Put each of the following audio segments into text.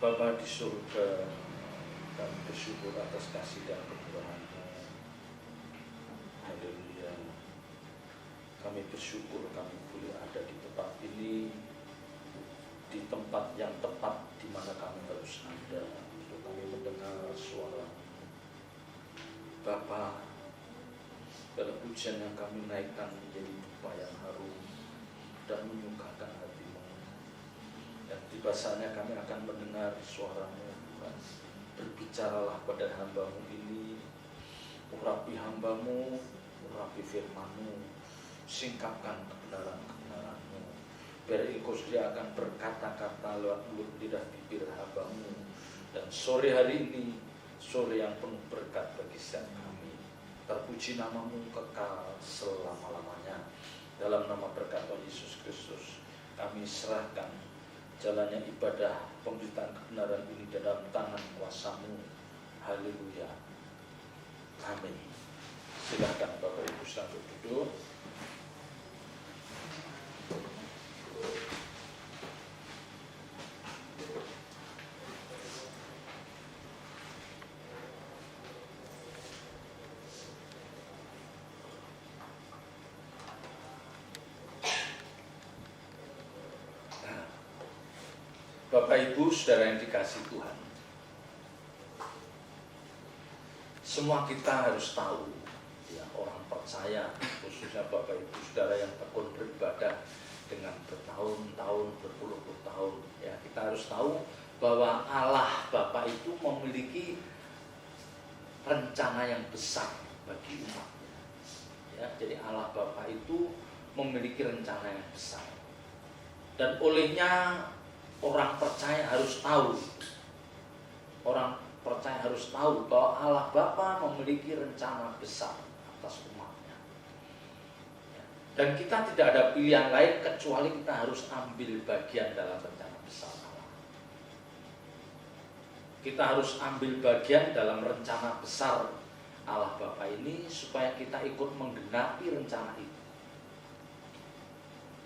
Bapa di surga, kami bersyukur atas kasih dan kemurahan-Mu. Haleluya. Kami bersyukur kami boleh ada di tempat ini, di tempat yang tepat di mana kami harus ada untuk kami mendengar suara Bapa. Dalam pujian yang kami naikkan menjadi dupa yang harum dan menyukakan hati-Mu. Dan tiba saatnya kami akan mendengar suara-Mu, Tuhan. Berbicaralah pada hamba-Mu ini, urapi hamba-Mu, urapi firman-Mu, singkapkan kebenaran-kebenaran-Mu. Biar Engkau sendiri akan berkata-kata lewat mulut lidah bibir hamba-Mu. Dan sore hari ini, sore yang penuh berkat bagi setiap kami. Terpuji nama-Mu kekal selama-lamanya. Dalam nama berkat Tuhan Yesus Kristus, kami serahkan jalannya ibadah pemberitaan kebenaran ini dalam tangan kuasa-Mu. Haleluya. Amin. Silakan Bapak Ibu selalu duduk. Bapak Ibu saudara yang dikasihi Tuhan, semua kita harus tahu, ya, orang percaya, khususnya Bapak Ibu saudara yang tekun beribadah dengan bertahun-tahun, berpuluh-puluh tahun, ya, kita harus tahu bahwa Allah Bapa itu memiliki rencana yang besar bagi umatnya. Ya, jadi Allah Bapa itu memiliki rencana yang besar, dan olehnya orang percaya harus tahu. Orang percaya harus tahu bahwa Allah Bapa memiliki rencana besar atas umatnya. Dan kita tidak ada pilihan lain kecuali kita harus ambil bagian dalam rencana besar Allah. Kita harus ambil bagian dalam rencana besar Allah Bapa ini supaya kita ikut menggenapi rencana itu.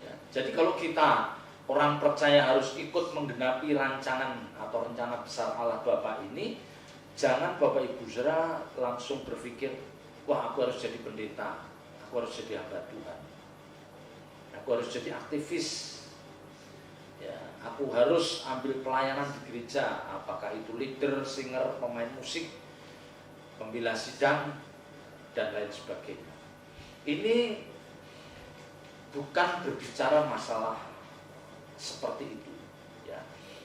Ya, jadi kalau kita orang percaya harus ikut menggenapi rancangan atau rencana besar Allah Bapa ini, jangan Bapak Ibu saudara langsung berpikir, wah aku harus jadi pendeta, aku harus jadi hamba Tuhan, aku harus jadi aktivis, ya, aku harus ambil pelayanan di gereja, apakah itu leader, singer, pemain musik, pembela sidang, dan lain sebagainya. Ini bukan berbicara masalah seperti itu, ya.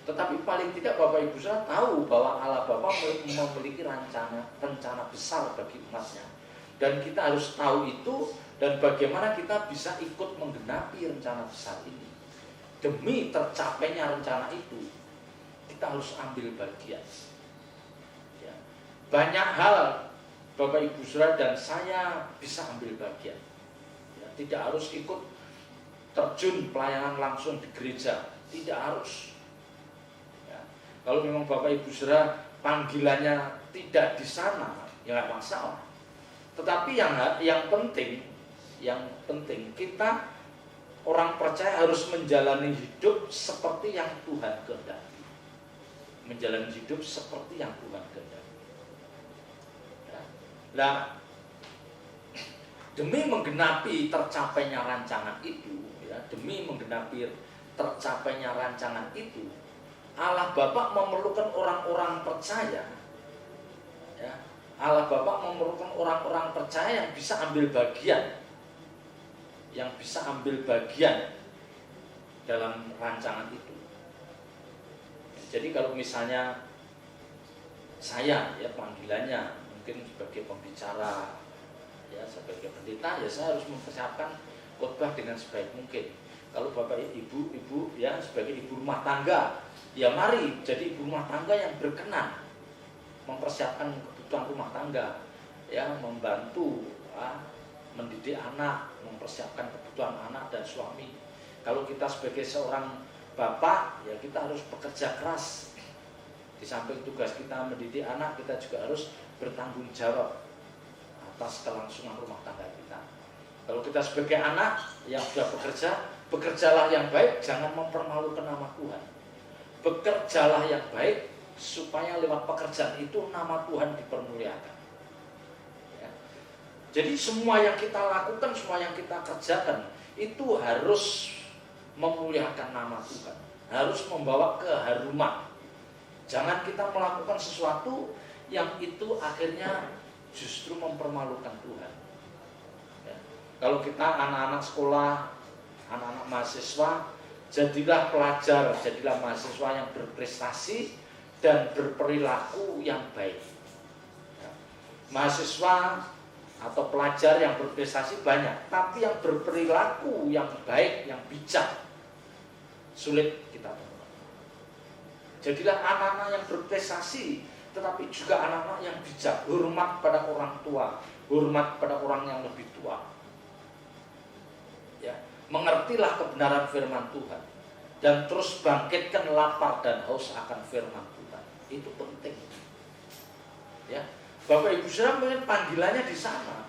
Tetapi paling tidak Bapak Ibu saudara tahu bahwa Allah Bapa memiliki rencana besar bagi umatnya, dan kita harus tahu itu, dan bagaimana kita bisa ikut menggenapi rencana besar ini. Demi tercapainya rencana itu, kita harus ambil bagian, ya. Banyak hal Bapak Ibu saudara dan saya bisa ambil bagian, ya. Tidak harus ikut terjun pelayanan langsung di gereja, tidak harus, ya. Kalau memang Bapak Ibu saudara panggilannya tidak di sana, ya nggak masalah. Tetapi yang penting kita orang percaya harus menjalani hidup seperti yang Tuhan kehendaki, menjalani hidup seperti yang Tuhan kehendaki. Ya. Nah, demi menggenapi tercapainya rancangan itu, demi menggenapi tercapainya rancangan itu, Allah Bapa memerlukan orang-orang percaya, ya. Allah Bapa memerlukan orang-orang percaya yang bisa ambil bagian, dalam rancangan itu. Jadi kalau misalnya saya, ya, panggilannya mungkin sebagai pembicara, ya, sebagai pendeta, ya saya harus mempersiapkan khotbah dengan sebaik mungkin. Kalau Bapak Ibu, ya, sebagai ibu rumah tangga, ya mari jadi ibu rumah tangga yang berkenan, mempersiapkan kebutuhan rumah tangga, ya, membantu, ya, mendidik anak, mempersiapkan kebutuhan anak dan suami. Kalau kita sebagai seorang bapak, ya kita harus bekerja keras. Di samping tugas kita mendidik anak, kita juga harus bertanggung jawab atas kelangsungan rumah tangga kita. Kalau kita sebagai anak yang sudah bekerja, bekerjalah yang baik, jangan mempermalukan nama Tuhan. bekerjalah yang baik supaya lewat pekerjaan itu nama Tuhan dipermuliakan. Ya. Jadi semua yang kita lakukan, semua yang kita kerjakan itu harus memuliakan nama Tuhan, harus membawa keharuman. Jangan kita melakukan sesuatu yang itu akhirnya justru mempermalukan Tuhan. Ya. Kalau kita anak-anak sekolah, anak-anak mahasiswa, jadilah pelajar, jadilah mahasiswa yang berprestasi dan berperilaku yang baik. Ya. Mahasiswa atau pelajar yang berprestasi banyak, tapi yang berperilaku yang baik, yang bijak, sulit kita temukan. Jadilah anak-anak yang berprestasi, tetapi juga anak-anak yang bijak, hormat pada orang tua, hormat pada orang yang lebih tua. Ya, mengertilah kebenaran firman Tuhan dan terus bangkitkan lapar dan haus akan firman Tuhan. Itu penting. Ya, Bapak Ibu Saudara mungkin panggilannya di sana.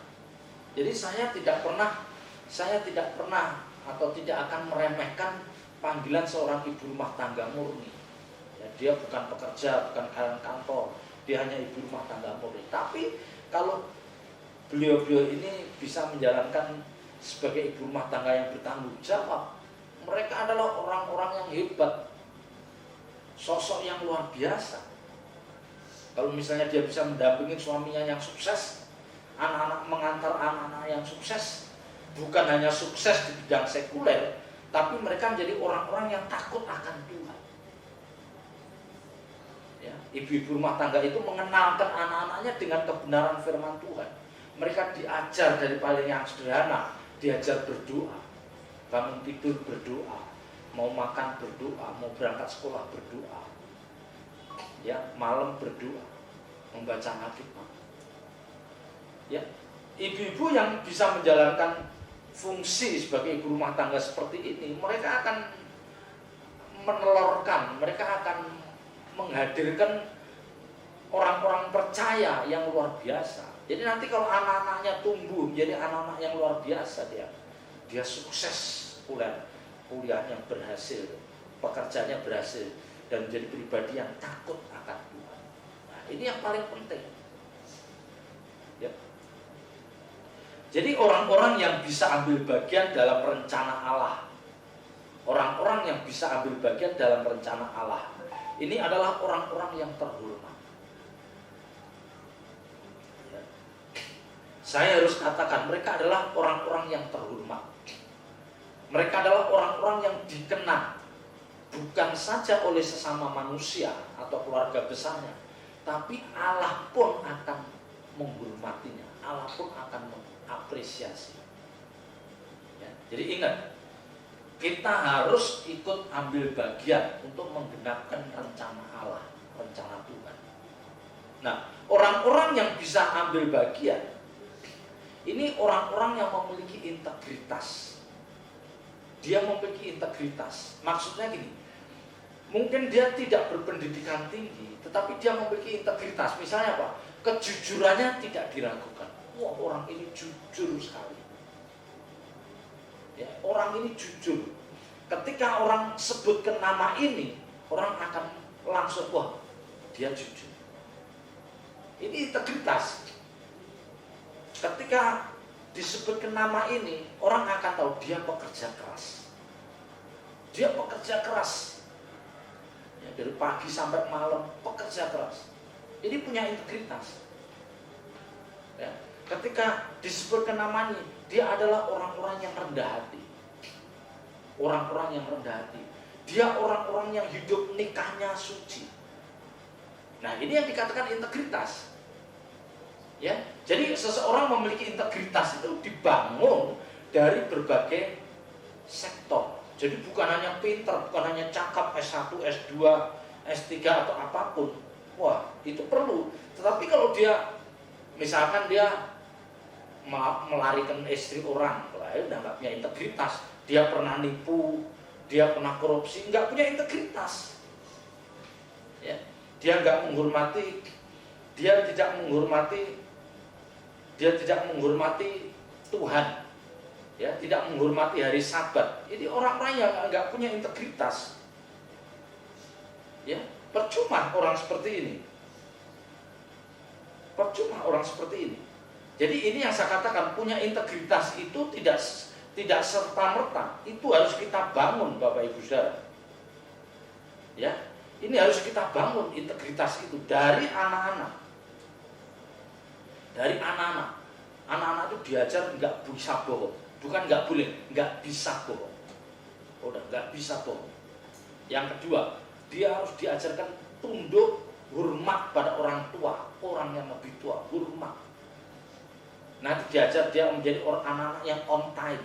Jadi saya tidak pernah atau tidak akan meremehkan panggilan seorang ibu rumah tangga murni. Ya, dia bukan pekerja, bukan karyawan kantor, dia hanya ibu rumah tangga murni. Tapi kalau beliau-beliau ini bisa menjalankan sebagai ibu rumah tangga yang bertanggung jawab, mereka adalah orang-orang yang hebat, sosok yang luar biasa. Kalau misalnya dia bisa mendampingi suaminya yang sukses, anak-anak mengantar anak-anak yang sukses, bukan hanya sukses di bidang sekuler, tapi mereka menjadi orang-orang yang takut akan Tuhan. Ya, ibu-ibu rumah tangga itu mengenalkan anak-anaknya dengan kebenaran firman Tuhan. Mereka diajar dari paling yang sederhana, diajar berdoa, bangun tidur berdoa, mau makan berdoa, mau berangkat sekolah berdoa, ya, malam berdoa, membaca Alkitab. Ya, ibu-ibu yang bisa menjalankan fungsi sebagai ibu rumah tangga seperti ini, mereka akan menelurkan, mereka akan menghadirkan orang-orang percaya yang luar biasa. Jadi nanti kalau anak-anaknya tumbuh menjadi anak-anak yang luar biasa, dia sukses kuliahnya berhasil, pekerjaannya berhasil, dan menjadi pribadi yang takut akan Tuhan. Nah, ini yang paling penting. Ya. Jadi orang-orang yang bisa ambil bagian dalam rencana Allah, orang-orang yang bisa ambil bagian dalam rencana Allah, ini adalah orang-orang yang terhormat. Ya. Saya harus katakan mereka adalah orang-orang yang terhormat. Mereka adalah orang-orang yang dikenal bukan saja oleh sesama manusia atau keluarga besarnya, tapi Allah pun akan menghormatinya, Allah pun akan mengapresiasi. Ya, jadi ingat, kita harus ikut ambil bagian untuk menggenapkan rencana Allah, rencana Tuhan. Nah, orang-orang yang bisa ambil bagian, ini orang-orang yang memiliki integritas. Dia memiliki integritas. Maksudnya gini, mungkin dia tidak berpendidikan tinggi, tetapi dia memiliki integritas. Misalnya apa? Kejujurannya tidak diragukan. Wah, orang ini jujur sekali. Ya, orang ini jujur. Ketika orang sebutkan nama ini, orang akan langsung, wah, dia jujur. Ini integritas. Ketika disebutkan nama ini, orang akan tahu dia pekerja keras. Dia pekerja keras. Ya, dari pagi sampai malam pekerja keras. Ini punya integritas. Ya, ketika disebutkan namanya, dia adalah orang-orang yang rendah hati. Orang-orang yang rendah hati. Dia orang-orang yang hidup nikahnya suci. Nah, ini yang dikatakan integritas. Ya, jadi seseorang memiliki integritas itu dibangun dari berbagai sektor. Jadi bukan hanya pintar, bukan hanya cakap S1, S2, S3 atau apapun. Wah, itu perlu. Tetapi kalau dia, misalkan dia melarikan istri orang, udah nggak punya integritas. Dia pernah nipu, dia pernah korupsi, nggak punya integritas. Ya, dia nggak menghormati, dia tidak menghormati Tuhan, ya, tidak menghormati hari Sabat. Ini orang-orang yang nggak punya integritas. Ya, percuma orang seperti ini. Percuma orang seperti ini. Jadi ini yang saya katakan, punya integritas itu tidak serta-merta. Itu harus kita bangun Bapak Ibu Saudara. Ya, ini harus kita bangun integritas itu dari anak-anak. Dari anak-anak. Anak-anak itu diajar nggak bisa bohong. Bukan nggak boleh, nggak bisa bohong. Udah nggak bisa bohong. Yang kedua, dia harus diajarkan tunduk, hormat pada orang tua, orang yang lebih tua, hormat. Nanti diajar dia menjadi orang anak-anak yang on time.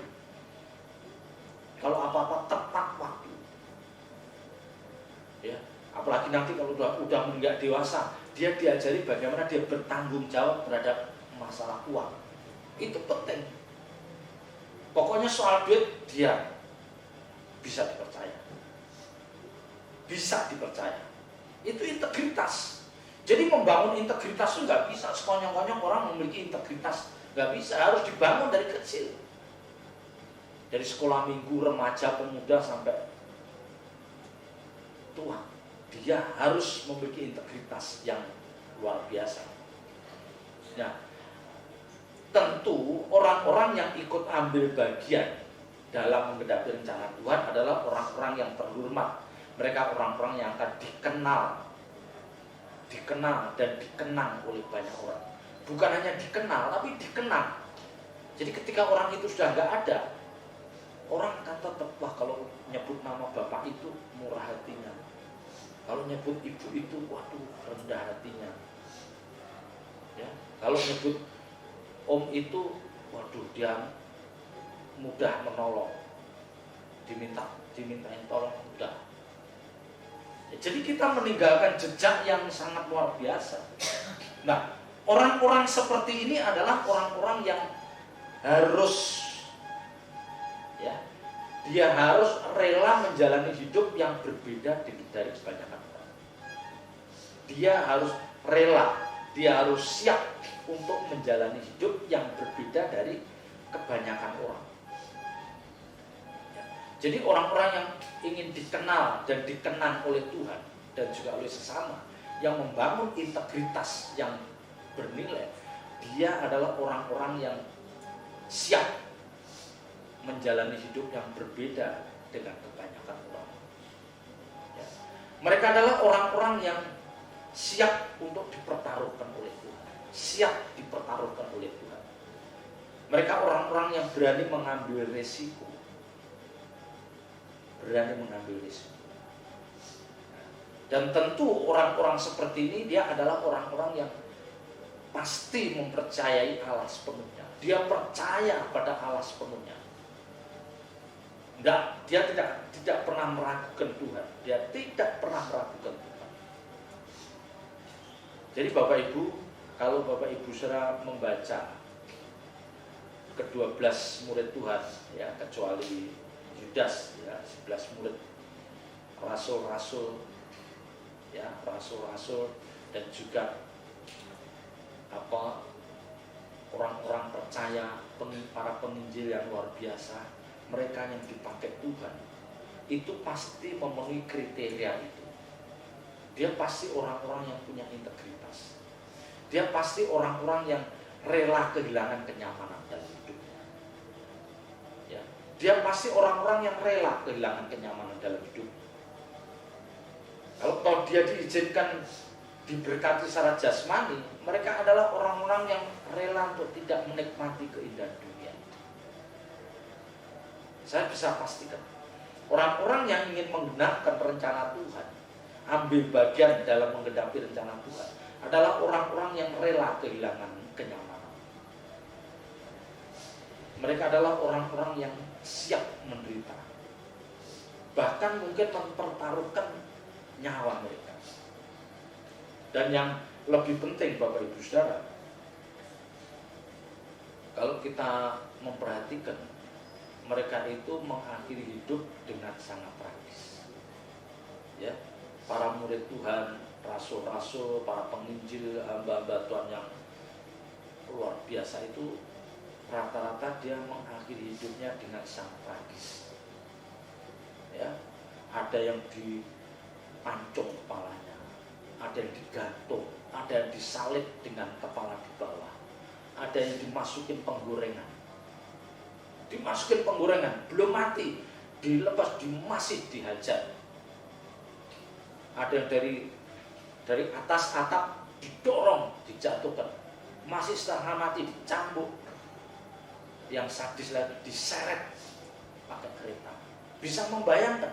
Kalau apa-apa tepat waktu. Ya, apalagi nanti kalau udah menginjak dewasa, dia diajari bagaimana dia bertanggung jawab terhadap masalah uang. Itu penting. Pokoknya soal duit dia bisa dipercaya. Bisa dipercaya. Itu integritas. Jadi membangun integritas itu nggak bisa sekonyong-konyong orang memiliki integritas. Nggak bisa, harus dibangun dari kecil. Dari sekolah minggu, remaja, pemuda sampai tua. Dia harus memiliki integritas yang luar biasa. Nah, tentu orang-orang yang ikut ambil bagian dalam menggenapi rencana Tuhan adalah orang-orang yang terhormat. Mereka orang-orang yang akan dikenal dan dikenang oleh banyak orang. Bukan hanya dikenal, tapi dikenang. Jadi ketika orang itu sudah nggak ada, orang akan tetap, wah kalau nyebut nama bapak itu murah hatinya. Kalau nyebut ibu itu, waduh rendah hatinya. Ya, kalau nyebut om itu, waduh dia mudah menolong. Dimintain tolong mudah. Ya, jadi kita meninggalkan jejak yang sangat luar biasa. Nah, orang-orang seperti ini adalah orang-orang yang harus, ya, dia harus rela menjalani hidup yang berbeda dari kebanyakan orang. Dia harus rela, dia harus siap untuk menjalani hidup yang berbeda dari kebanyakan orang. Ya. Jadi orang-orang yang ingin dikenal dan dikenang oleh Tuhan dan juga oleh sesama, yang membangun integritas yang bernilai, dia adalah orang-orang yang siap menjalani hidup yang berbeda dengan kebanyakan orang. Ya. Mereka adalah orang-orang yang siap untuk dipertaruhkan oleh Tuhan, siap dipertaruhkan oleh Tuhan. Mereka orang-orang yang berani mengambil resiko, Dan tentu orang-orang seperti ini dia adalah orang-orang yang pasti mempercayai Allah sepenuhnya. Dia percaya pada Allah sepenuhnya. Dia tidak pernah meragukan Tuhan. Dia tidak pernah meragukan Tuhan. Jadi Bapak Ibu, kalau Bapak Ibu saudara membaca ke-12 murid Tuhan, ya, kecuali Yudas, ya, 11 murid rasul-rasul, ya, rasul-rasul dan juga orang-orang percaya, para penginjil yang luar biasa, mereka yang dipakai Tuhan itu pasti memenuhi kriteria itu. Dia pasti orang-orang yang punya integritas. Dia pasti orang-orang yang rela kehilangan kenyamanan dalam hidupnya. Ya. Dia pasti orang-orang yang rela kehilangan kenyamanan dalam hidupnya. Kalau dia diizinkan diberkati secara jasmani, mereka adalah orang-orang yang rela untuk tidak menikmati keindahan dunia. Saya bisa pastikan, orang-orang yang ingin menggenapkan rencana Tuhan, ambil bagian dalam menggenapi rencana Tuhan, adalah orang-orang yang rela kehilangan kenyamanan. Mereka adalah orang-orang yang siap menderita, bahkan mungkin mempertaruhkan nyawa mereka. Dan yang lebih penting Bapak Ibu Saudara, kalau kita memperhatikan, mereka itu mengakhiri hidup dengan sangat tragis. Ya, para murid Tuhan, rasul-rasul, para penginjil, hamba-hamba Tuhan yang luar biasa itu rata-rata dia mengakhiri hidupnya dengan sangat tragis. Ya, ada yang dipancung kepalanya, ada yang digantung, ada yang disalib dengan kepala di bawah, ada yang dimasukin penggorengan. Dimasukin penggorengan, belum mati, dilepas, masih dihajar. Ada yang dari atas atap didorong, dijatuhkan, masih setengah mati dicambuk. Yang sadis lagi diseret pakai kereta. Bisa membayangkan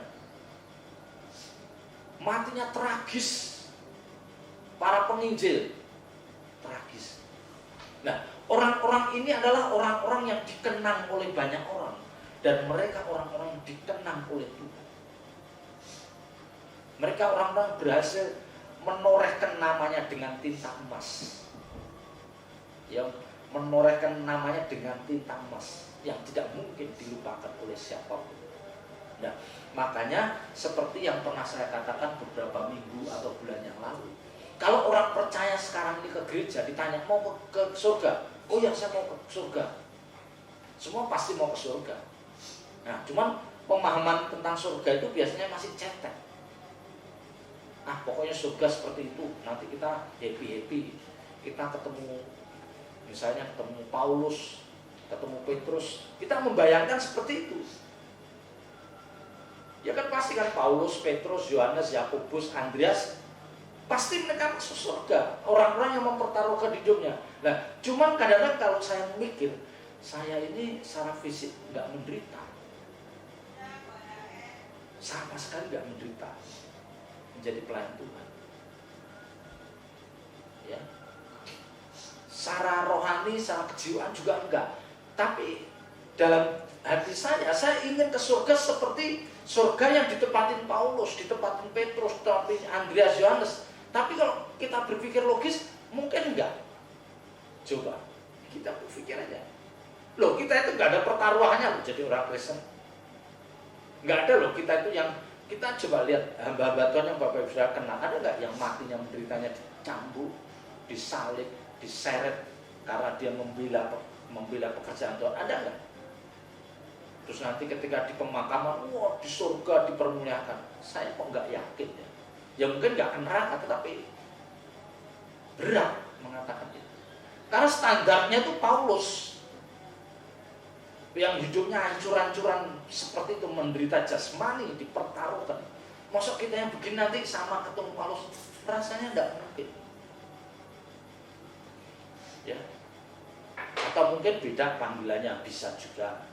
matinya tragis. Para penginjil tragis. Nah, orang-orang ini adalah orang-orang yang dikenang oleh banyak orang, dan mereka orang-orang yang dikenang oleh Tuhan. Mereka orang-orang berhasil menorehkan namanya dengan tinta emas. Yang menorehkan namanya dengan tinta emas yang tidak mungkin dilupakan oleh siapapun. Nah, makanya seperti yang pernah saya katakan beberapa minggu atau bulan yang lalu, kalau orang percaya sekarang ini ke gereja ditanya mau ke surga, oh ya saya mau ke surga. Semua pasti mau ke surga. Nah, cuman pemahaman tentang surga itu biasanya masih cetek. Ah, pokoknya surga seperti itu. Nanti kita happy-happy. Kita ketemu, misalnya ketemu Paulus, ketemu Petrus, kita membayangkan seperti itu. Ya kan pasti kan Paulus, Petrus, Yohanes, Yakobus, Andreas, pasti mereka masuk surga. Orang-orang yang mempertaruhkan hidupnya. Nah, cuman kadang-kadang kalau saya mikir, saya ini secara fisik nggak menderita, sama sekali nggak menderita menjadi pelayan Tuhan. Ya, secara rohani, secara kejiwaan juga enggak. Tapi dalam hati saya ingin ke surga seperti surga yang ditempatin Paulus, ditempatin Petrus, ditempatin Andreas, Yohanes. Tapi kalau kita berpikir logis, mungkin enggak. Coba kita berpikir aja. Loh, kita itu enggak ada pertaruhannya loh jadi orang Kristen. Enggak ada loh kita itu yang, kita coba lihat hamba-hamba Tuhan yang Bapak Ibu sudah kenal, ada enggak yang matinya menderitanya dicambuk, disalib, diseret karena dia membela pekerjaan Tuhan? Ada enggak? Terus nanti ketika di pemakaman, wah di surga dipermuliakan. Saya kok enggak yakin ya. Ya mungkin nggak ke neraka, tetapi berat mengatakan itu. Karena standarnya itu Paulus yang hidupnya hancur-hancuran seperti itu, menderita jasmani, dipertaruhkan. Masa kita yang begini nanti sama ketemu Paulus? Rasanya nggak mungkin. Ya. Atau mungkin beda panggilannya, bisa juga.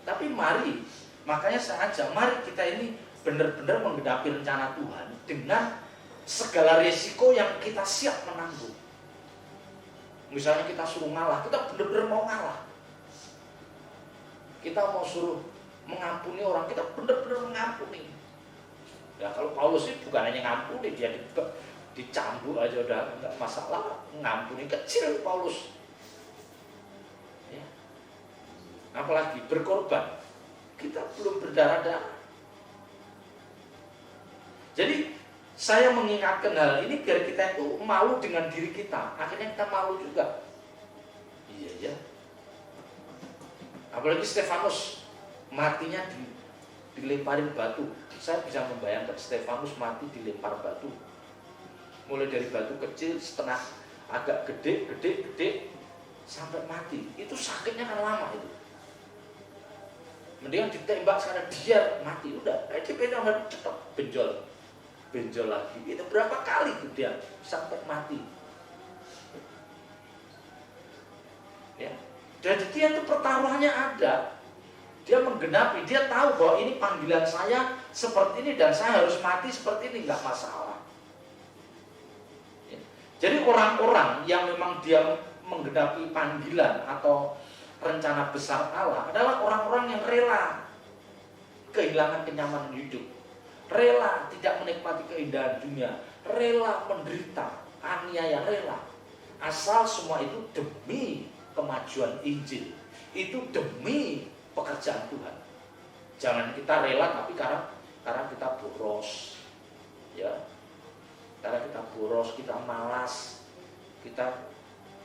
Tapi mari, makanya saya ajak, mari kita ini benar-benar menggenapi rencana Tuhan dengan segala risiko yang kita siap menanggung. Misalnya kita suruh ngalah, kita benar-benar mau ngalah. Kita mau suruh mengampuni orang, kita benar-benar mengampuni. Ya kalau Paulus itu bukan hanya ngampuni, dia dicambuk aja udah enggak masalah, ngampuni kecil Paulus. Ya. Apalagi berkorban, kita belum berdarah-darah. Jadi saya mengingatkan hal ini biar kita itu malu dengan diri kita. Akhirnya kita malu juga. Iya ya. Apalagi Stefanus matinya dilemparin batu. Saya bisa membayangkan Stefanus mati dilempar batu. Mulai dari batu kecil, setengah, agak gede sampai mati. Itu sakitnya kan lama itu. Mendingan ditembak sekarang dia mati udah. Dia cepat benjol lagi. Itu berapa kali tuh dia sampai mati. Ya. Jadi dia tuh pertaruhannya ada. Dia menggenapi, dia tahu bahwa ini panggilan saya seperti ini dan saya harus mati seperti ini, nggak masalah. Ya. Jadi orang-orang yang memang dia menggenapi panggilan atau rencana besar Allah adalah orang-orang yang rela kehilangan kenyamanan hidup, rela tidak menikmati keindahan dunia, rela menderita, aniaya, rela. Asal semua itu demi kemajuan Injil, itu demi pekerjaan Tuhan. Jangan kita rela tapi karena kita boros, ya, karena kita boros, kita malas, kita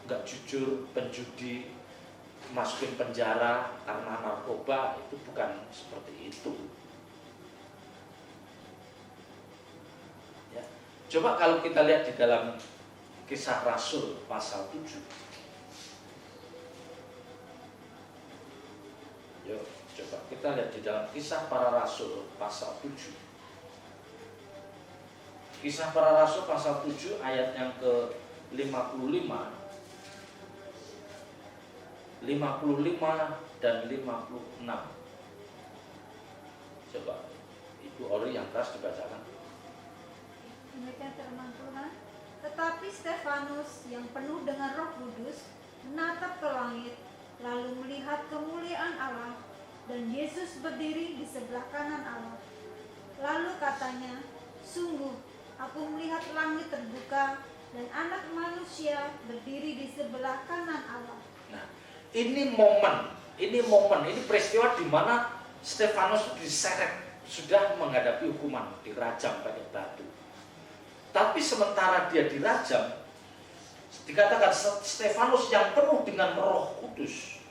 nggak jujur, penjudi, masukin penjara karena narkoba. Itu bukan seperti itu. Coba kalau kita lihat di dalam Kisah Rasul pasal 7. Yuk, coba kita lihat di dalam Kisah Para Rasul pasal 7. Kisah Para Rasul pasal 7 ayat yang ke-55, 55 dan 56. Coba Ibu Ori yang keras dibacakan. Demikian firman Tuhan. Tetapi Stefanus yang penuh dengan Roh Kudus menatap ke langit, lalu melihat kemuliaan Allah dan Yesus berdiri di sebelah kanan Allah. Lalu katanya, sungguh aku melihat langit terbuka dan Anak Manusia berdiri di sebelah kanan Allah. Nah, ini momen, ini peristiwa di mana Stefanus diseret, sudah menghadapi hukuman, dirajam pakai batu. Tapi sementara dia dirajam, dikatakan Stefanus yang penuh dengan Roh Kudus.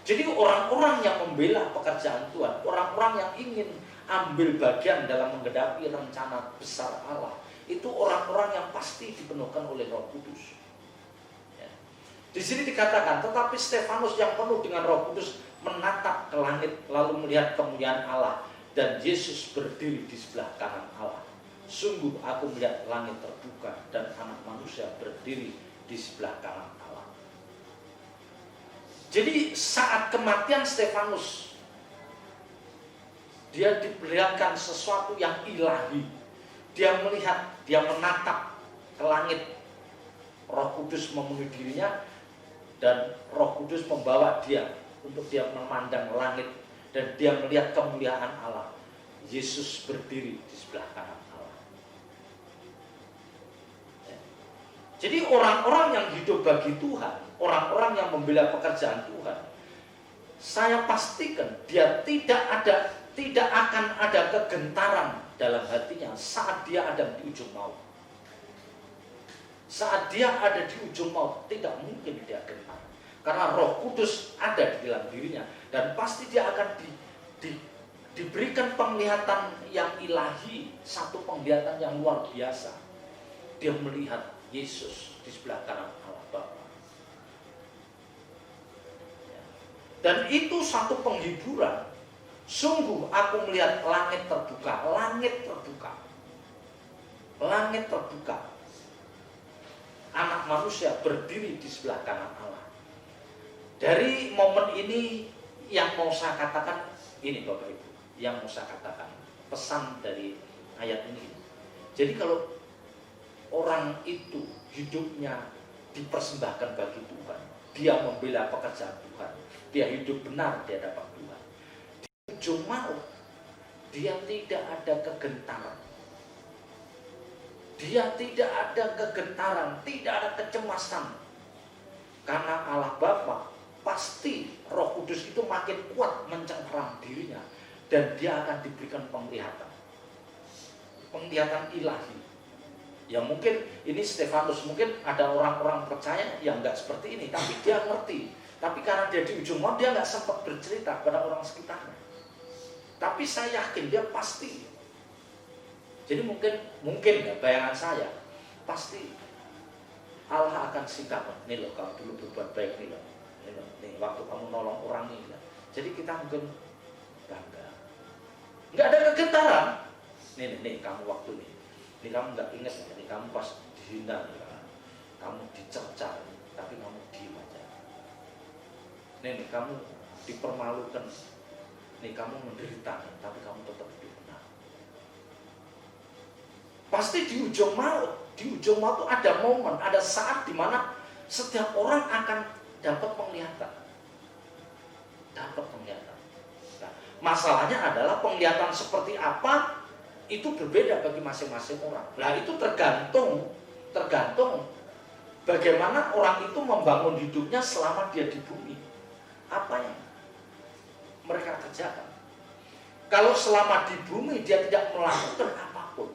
Jadi orang-orang yang membela pekerjaan Tuhan, orang-orang yang ingin ambil bagian dalam menghadapi rencana besar Allah, itu orang-orang yang pasti dipenuhkan oleh Roh Kudus. Ya. Di sini dikatakan, tetapi Stefanus yang penuh dengan Roh Kudus menatap ke langit, lalu melihat kemuliaan Allah dan Yesus berdiri di sebelah kanan Allah. Sungguh aku melihat langit terbuka dan Anak Manusia berdiri di sebelah kanan Allah. Jadi saat kematian Stefanus, dia diperlihatkan sesuatu yang ilahi. Dia melihat, dia menatap ke langit. Roh Kudus memenuhi dirinya dan Roh Kudus membawa dia untuk dia memandang langit dan dia melihat kemuliaan Allah. Yesus berdiri di sebelah kanan Allah. Ya. Jadi orang-orang yang hidup bagi Tuhan, orang-orang yang membela pekerjaan Tuhan, saya pastikan dia tidak akan ada kegentaran dalam hatinya saat dia ada di ujung maut. Saat dia ada di ujung maut, tidak mungkin dia gentar. Karena Roh Kudus ada di dalam dirinya. Dan pasti dia akan diberikan penglihatan yang ilahi. Satu penglihatan yang luar biasa. Dia melihat Yesus di sebelah kanan Allah Bapa. Dan itu satu penghiburan. Sungguh aku melihat langit terbuka. Langit terbuka. Langit terbuka. Anak Manusia berdiri di sebelah kanan Allah. Dari momen ini yang mau saya katakan, ini Bapak Ibu, yang mau saya katakan, pesan dari ayat ini. Jadi kalau orang itu hidupnya dipersembahkan bagi Tuhan, dia membela pekerjaan Tuhan, dia hidup benar di hadapan Tuhan, di ujung maut dia tidak ada kegentaran. Dia tidak ada kegentaran, tidak ada kecemasan. Karena Allah Bapa pasti Roh Kudus itu makin kuat mencengkeram dirinya dan dia akan diberikan penglihatan ilahi. Ya mungkin ini Stefanus, mungkin ada orang-orang percaya yang nggak seperti ini, tapi dia ngerti. Tapi karena dia di ujung maut, dia nggak sempat bercerita pada orang sekitarnya. Tapi saya yakin dia pasti. Jadi mungkin ya, bayangan saya pasti Allah akan sikap, nih loh kamu dulu berbuat baik nih loh. Nih, waktu kamu nolong orang ini, jadi kita mungkin bangga. Nggak ada kegentaran. Nih kamu waktu nih kamu nggak ingat ya, nih kamu pas dihina, kamu dicerca, tapi kamu diem aja. Nih kamu dipermalukan, nih kamu menderita, tapi kamu tetap hidup benar. Pasti di ujung maut itu ada momen, ada saat di mana setiap orang akan dapat penglihatan. Nah, masalahnya adalah penglihatan seperti apa itu berbeda bagi masing-masing orang. Nah, itu tergantung bagaimana orang itu membangun hidupnya selama dia di bumi. Apa yang mereka kerjakan? Kalau selama di bumi dia tidak melakukan apapun,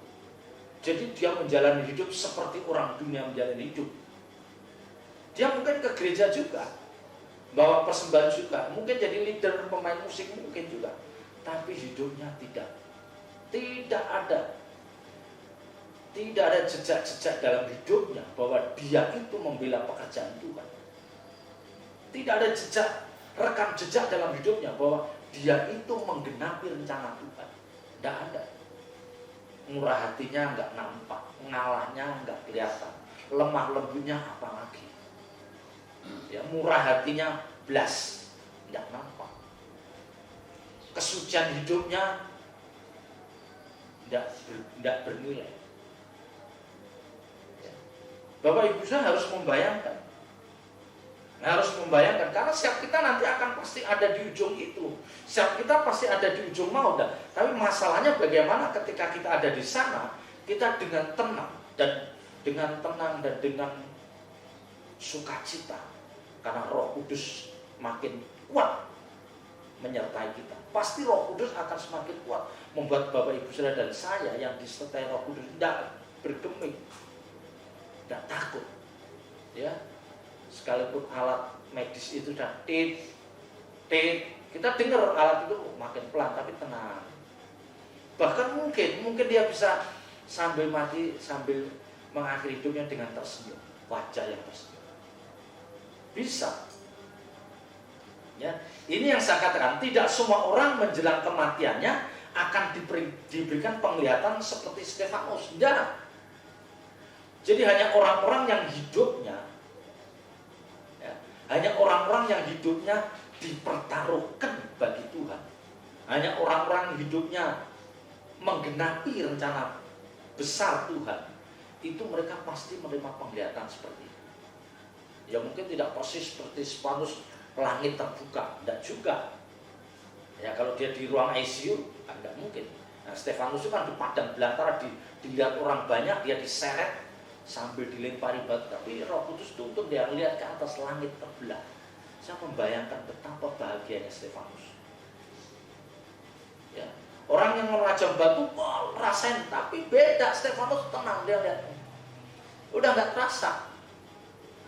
jadi dia menjalani hidup seperti orang dunia menjalani hidup. Dia mungkin ke gereja juga, bawa persembahan juga, mungkin jadi leader pemain musik mungkin juga, tapi hidupnya tidak ada Tidak ada jejak-jejak dalam hidupnya bahwa dia itu membela pekerjaan Tuhan. Tidak ada rekam jejak dalam hidupnya bahwa dia itu menggenapi rencana Tuhan. Tidak ada. Murah hatinya nggak nampak, ngalahnya nggak kelihatan, lemah lembutnya apalagi. Ya, murah hatinya blas, nggak nampak. Kesucian hidupnya tidak bernilai. Ya. Bapak Ibu saya harus membayangkan. Karena siap kita nanti akan pasti ada di ujung itu. Siap kita pasti ada di ujung maut. Tapi masalahnya bagaimana ketika kita ada di sana, kita dengan tenang dan dengan sukacita. Karena Roh Kudus makin kuat menyertai kita. Pasti Roh Kudus akan semakin kuat membuat Bapak Ibu Saudara dan saya yang disertai Roh Kudus tidak bergeming, tidak takut. Ya, sekalipun alat medis itu sudah tit, kita dengar alat itu makin pelan tapi tenang. Bahkan mungkin dia bisa sambil mati sambil mengakhiri hidupnya dengan tersenyum, wajah yang tersenyum. Bisa. Ya, ini yang saya katakan, tidak semua orang menjelang kematiannya akan diberikan penglihatan seperti Stefanus. Tidak. Jadi hanya orang-orang yang hidupnya dipertaruhkan bagi Tuhan. Hanya orang-orang yang hidupnya menggenapi rencana besar Tuhan, itu mereka pasti menerima penglihatan seperti itu. Ya mungkin tidak persis seperti Stefanus langit terbuka, tidak juga. Ya kalau dia di ruang ICU, tidak mungkin. Nah, Stefanus itu kan di padang belantara, dilihat orang banyak, dia diseret sambil dilempari batu. Tapi Roh Kudus tuntun dia lihat ke atas langit terbelah. Saya membayangkan betapa bahagianya Stefanus. Ya, orang yang merajam batu, rasain, tapi beda. Stefanus tenang, dia lihat, udah nggak terasa.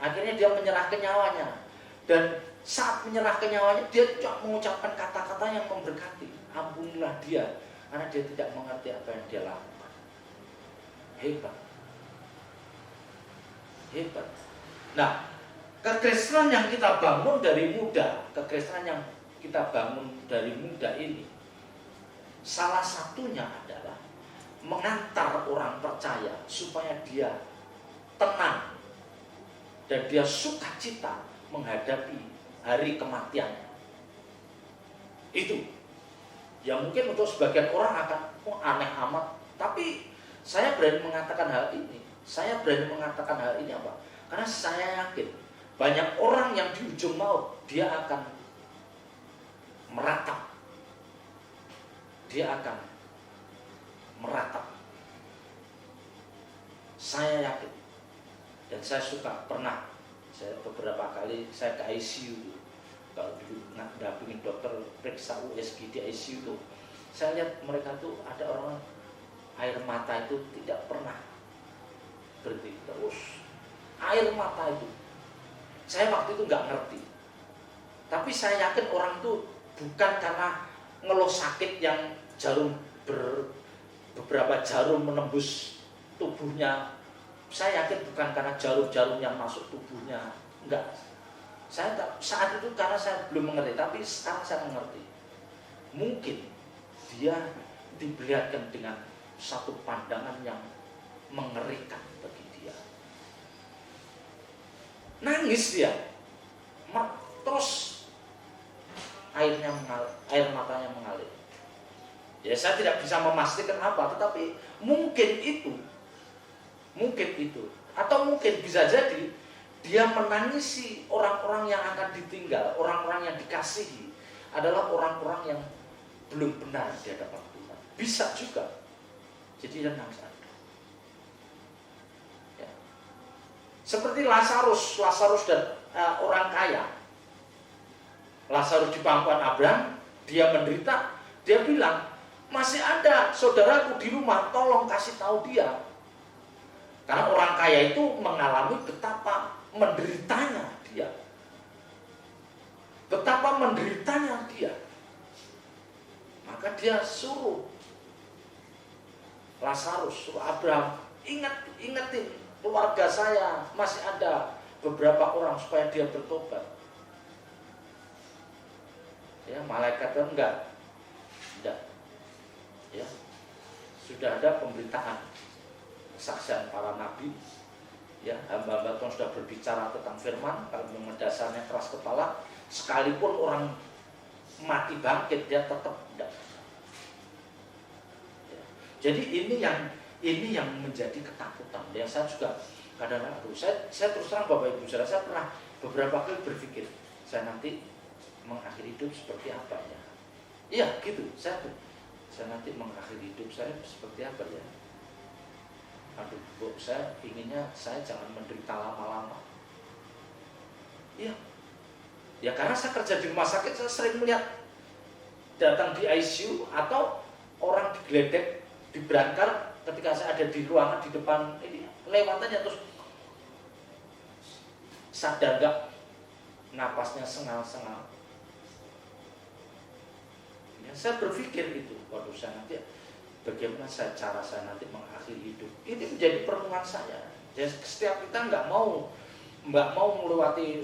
Akhirnya dia menyerahkan nyawanya, dan saat menyerahkan nyawanya dia mengucapkan kata-kata yang memberkati. Ampunilah dia, karena dia tidak mengerti apa yang dia lakukan. Hebat. Nah, kekristenan yang kita bangun dari muda, ini, salah satunya adalah mengantar orang percaya supaya dia tenang dan dia sukacita menghadapi hari kematian. Itu ya mungkin untuk sebagian orang akan aneh amat, tapi saya berani mengatakan hal ini. Apa? Karena saya yakin banyak orang yang di ujung maut dia akan meratap. Saya yakin. Dan saya saya beberapa kali saya ke ICU. Kalau dulu dampingin dokter periksa USG di ICU tuh, saya lihat mereka tuh ada orang air mata itu tidak pernah berhenti terus. Air mata itu, saya waktu itu nggak ngerti. Tapi saya yakin orang itu bukan karena ngeluh sakit yang beberapa jarum menembus tubuhnya. Saya yakin bukan karena jarum-jarum yang masuk tubuhnya, enggak. Saat itu karena saya belum mengerti, tapi sekarang saya mengerti. Mungkin dia diperlihatkan dengan satu pandangan yang mengerikan bagi dia. Nangis dia, terus air matanya mengalir. Ya saya tidak bisa memastikan apa, tetapi mungkin itu, atau mungkin bisa jadi dia menangisi orang-orang yang akan ditinggal, orang-orang yang dikasihi adalah orang-orang yang belum benar di hadapan Tuhan. Bisa juga. Jadi dia nangis. Ya. Seperti Lazarus dan orang kaya. Lazarus di pangkuan Abraham, dia menderita, dia bilang, masih ada saudaraku di rumah, tolong kasih tahu dia. Karena orang kaya itu mengalami betapa menderitanya dia. Maka dia suruh Lazarus, suruh Abraham, ingetin keluarga saya, masih ada beberapa orang supaya dia bertobat. Ya, malaikat kan enggak. Ya, sudah ada pemberitaan kesaksian para nabi. Ya, hamba-hamba Tuhan sudah berbicara tentang firman, kalau memang dasarnya keras kepala, sekalipun orang mati bangkit dia tetap tidak. Ya. Jadi ini yang menjadi ketakutan. Ya, saya juga kadang-kadang saya terus terang Bapak Ibu Saudara, saya pernah beberapa kali berpikir saya nanti mengakhiri hidup seperti apa ya? Iya gitu, saya nanti mengakhiri hidup saya seperti apa ya? Aduh, Bu, saya inginnya saya jangan menderita lama-lama. Iya. Ya karena saya kerja di rumah sakit, saya sering melihat datang di ICU atau orang digeledek, diberangkar ketika saya ada di ruangan di depan ini lewatannya terus sadar gak, napasnya sengal-sengal. Ya, saya berpikir itu, waduh saya nanti bagaimana cara saya nanti mengakhiri hidup. Ini menjadi perenungan saya. Jadi setiap kita nggak mau melewati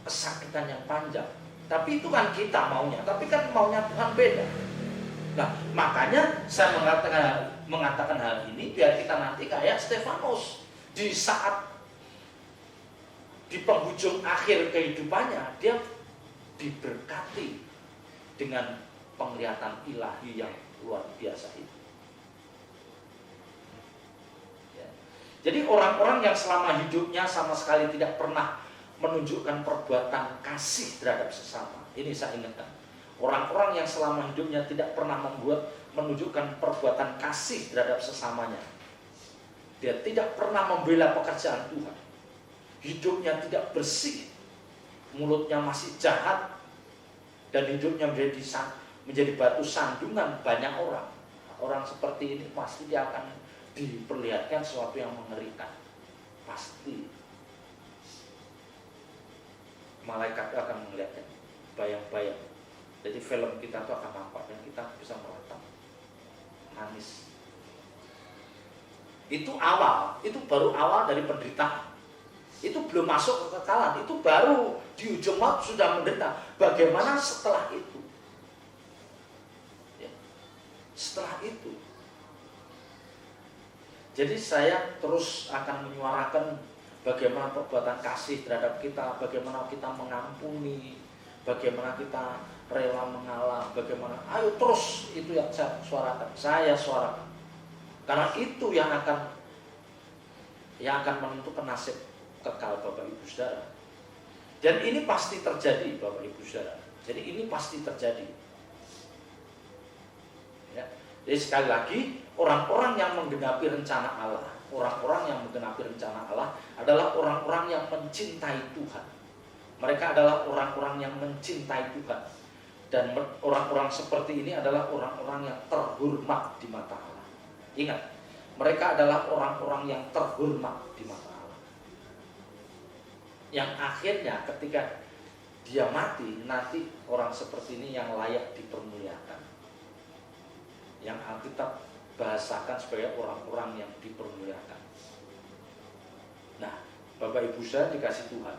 kesakitan yang panjang. Tapi itu kan kita maunya. Tapi kan maunya Tuhan beda. Nah, makanya saya mengatakan hal ini biar kita nanti kayak Stefanus di saat di penghujung akhir kehidupannya dia diberkati dengan penglihatan ilahi yang luar biasa itu. Ya. Jadi orang-orang yang selama hidupnya sama sekali tidak pernah menunjukkan perbuatan kasih terhadap sesama. Ini saya ingatkan. Orang-orang yang selama hidupnya tidak pernah menunjukkan perbuatan kasih terhadap sesamanya. Dia tidak pernah membela pekerjaan Tuhan. Hidupnya tidak bersih. Mulutnya masih jahat. Dan hidupnya menjadi batu sandungan banyak orang. Orang seperti ini pasti dia akan diperlihatkan sesuatu yang mengerikan. Pasti. Malaikat akan melihatnya. Bayang-bayang. Jadi film kita itu akan nampak dan kita bisa meratap. Nangis. Itu awal. Itu baru awal dari penderitaan. Itu belum masuk ke kekekalan. Itu baru di ujung maut sudah menderita. Bagaimana setelah itu? Ya. Setelah itu. Jadi saya terus akan menyuarakan bagaimana perbuatan kasih terhadap kita, bagaimana kita mengampuni, bagaimana kita rela mengalah, bagaimana, ayo terus itu yang saya suarakan. Karena itu yang akan menentukan nasib kekal Bapak Ibu Saudara. Dan ini pasti terjadi Bapak Ibu Saudara. Jadi ini pasti terjadi. Ya. Jadi sekali lagi orang-orang yang menggenapi rencana Allah, orang-orang yang menggenapi rencana Allah adalah orang-orang yang mencintai Tuhan. Mereka adalah orang-orang yang mencintai Tuhan. Dan orang-orang seperti ini adalah orang-orang yang terhormat di mata Allah. Ingat, mereka adalah orang-orang yang terhormat di mata Allah. Yang akhirnya ketika dia mati, nanti orang seperti ini yang layak dipermuliakan. Yang Alkitab bahasakan sebagai orang-orang yang dipermuliakan. Nah, Bapak Ibu saya dikasih Tuhan,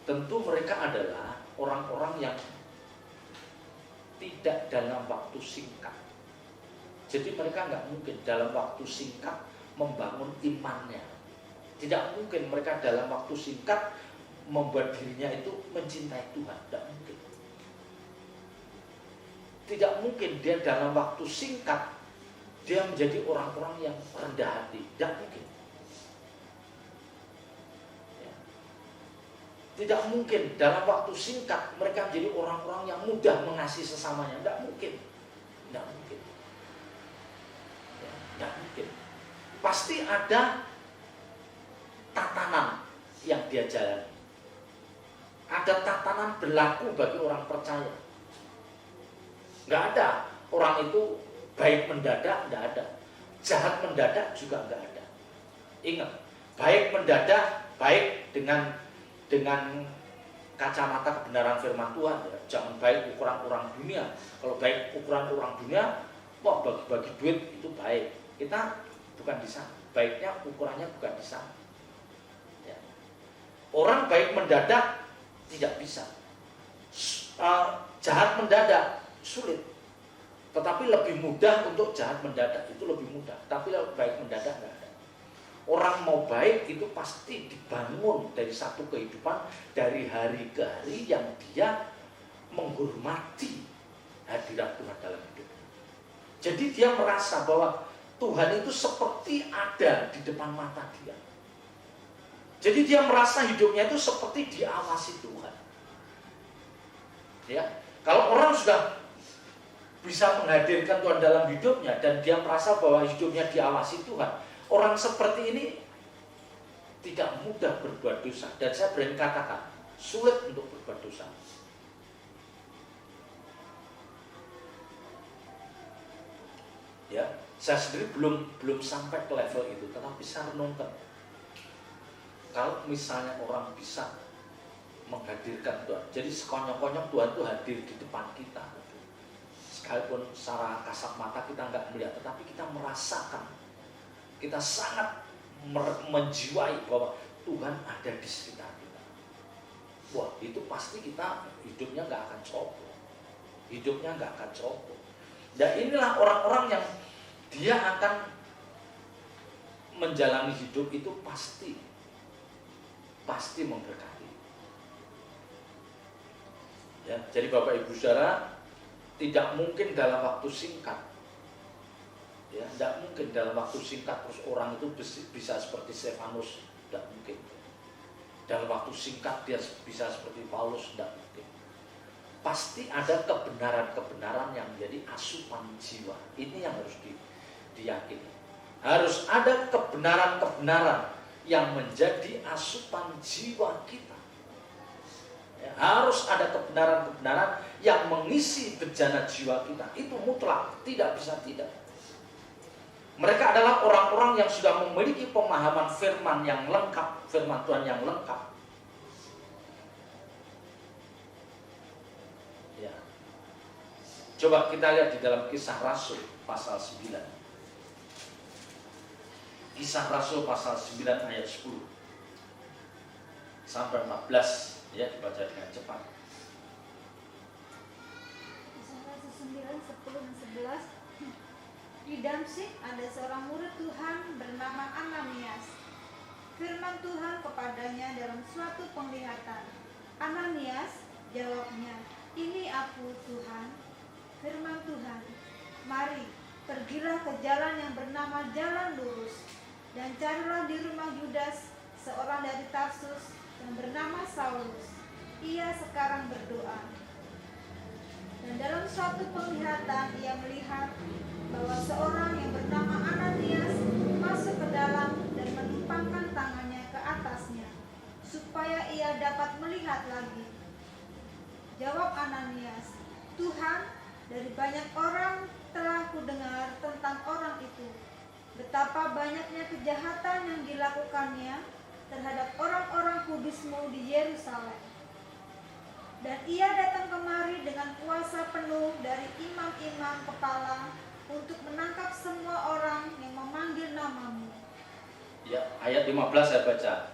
tentu mereka adalah orang-orang yang tidak dalam waktu singkat. Jadi mereka nggak mungkin dalam waktu singkat membangun imannya. Tidak mungkin mereka dalam waktu singkat membuat dirinya itu mencintai Tuhan. Tidak mungkin. Tidak mungkin dia dalam waktu singkat dia menjadi orang-orang yang rendah hati. Tidak mungkin. Tidak mungkin dalam waktu singkat mereka menjadi orang-orang yang mudah mengasihi sesamanya. Tidak mungkin. Tidak mungkin. Ya, tidak mungkin. Pasti ada tatanan yang dia jalani. Ada tatanan berlaku bagi orang percaya. Nggak ada orang itu baik mendadak, nggak ada. Jahat mendadak juga nggak ada. Ingat, baik mendadak, baik dengan kacamata kebenaran firman Tuhan, ya. Jangan baik ukuran orang dunia. Kalau baik ukuran orang dunia, wah bagi-bagi duit itu baik. Kita bukan di sana. Baiknya ukurannya bukan di sana. Ya. Orang baik mendadak tidak bisa. Jahat mendadak sulit. Tetapi lebih mudah untuk jahat mendadak, itu lebih mudah. Tapi baik mendadak nggak ada. Orang mau baik itu pasti dibangun dari satu kehidupan dari hari ke hari yang dia menghormati hadirat Tuhan dalam hidupnya. Jadi dia merasa bahwa Tuhan itu seperti ada di depan mata dia. Jadi dia merasa hidupnya itu seperti diawasi Tuhan. Ya, kalau orang sudah bisa menghadirkan Tuhan dalam hidupnya dan dia merasa bahwa hidupnya diawasi Tuhan, orang seperti ini tidak mudah berbuat dosa. Dan saya berani katakan, sulit untuk berbuat dosa. Ya, saya sendiri belum sampai ke level itu, tetapi saya renungkan. Kalau misalnya orang bisa menghadirkan Tuhan, jadi sekonyong-konyong Tuhan itu hadir di depan kita. Sekalipun secara kasat mata kita nggak melihat, tetapi kita merasakan, kita sangat menjiwai bahwa Tuhan ada di sekitar kita. Wah, itu pasti kita hidupnya nggak akan coba, hidupnya nggak akan coba. Dan inilah orang-orang yang dia akan menjalani hidup itu pasti memberkati. Ya, jadi Bapak Ibu Saudara, tidak mungkin dalam waktu singkat, ya, tidak mungkin dalam waktu singkat terus orang itu bisa seperti Stefanus, tidak mungkin. Dalam waktu singkat dia bisa seperti Paulus, tidak mungkin. Pasti ada kebenaran-kebenaran yang menjadi asupan jiwa. Ini yang harus diyakini. Harus ada kebenaran-kebenaran yang menjadi asupan jiwa kita. Ya, harus ada kebenaran-kebenaran yang mengisi bejana jiwa kita. Itu mutlak, tidak bisa tidak. Mereka adalah orang-orang yang sudah memiliki pemahaman firman yang lengkap, firman Tuhan yang lengkap. Ya. Coba kita lihat di dalam Kisah Rasul pasal 9. Kisah Rasul pasal 9 ayat 10 sampai 14. Ya, dibaca dengan cepat. Kisah Rasul 9, 10 dan 11. Di Damsyik ada seorang murid Tuhan bernama Ananias. Firman Tuhan kepadanya dalam suatu penglihatan. Ananias, jawabnya, "Ini aku, Tuhan." Firman Tuhan, "Mari, pergilah ke jalan yang bernama Jalan Lurus, dan carilah di rumah Yudas, seorang dari Tarsus, yang bernama Saulus. Ia sekarang berdoa." Dan dalam suatu penglihatan ia melihat bahwa seorang yang bernama Ananias masuk ke dalam dan menumpangkan tangannya ke atasnya, supaya ia dapat melihat lagi. Jawab Ananias, "Tuhan, dari banyak orang telah kudengar tentang orang itu, betapa banyaknya kejahatan yang dilakukannya terhadap orang-orang kudus-Mu di Yerusalem. Dan ia datang kemari dengan kuasa penuh dari imam-imam kepala untuk menangkap semua orang yang memanggil nama-Mu." Ya, ayat 15 saya baca.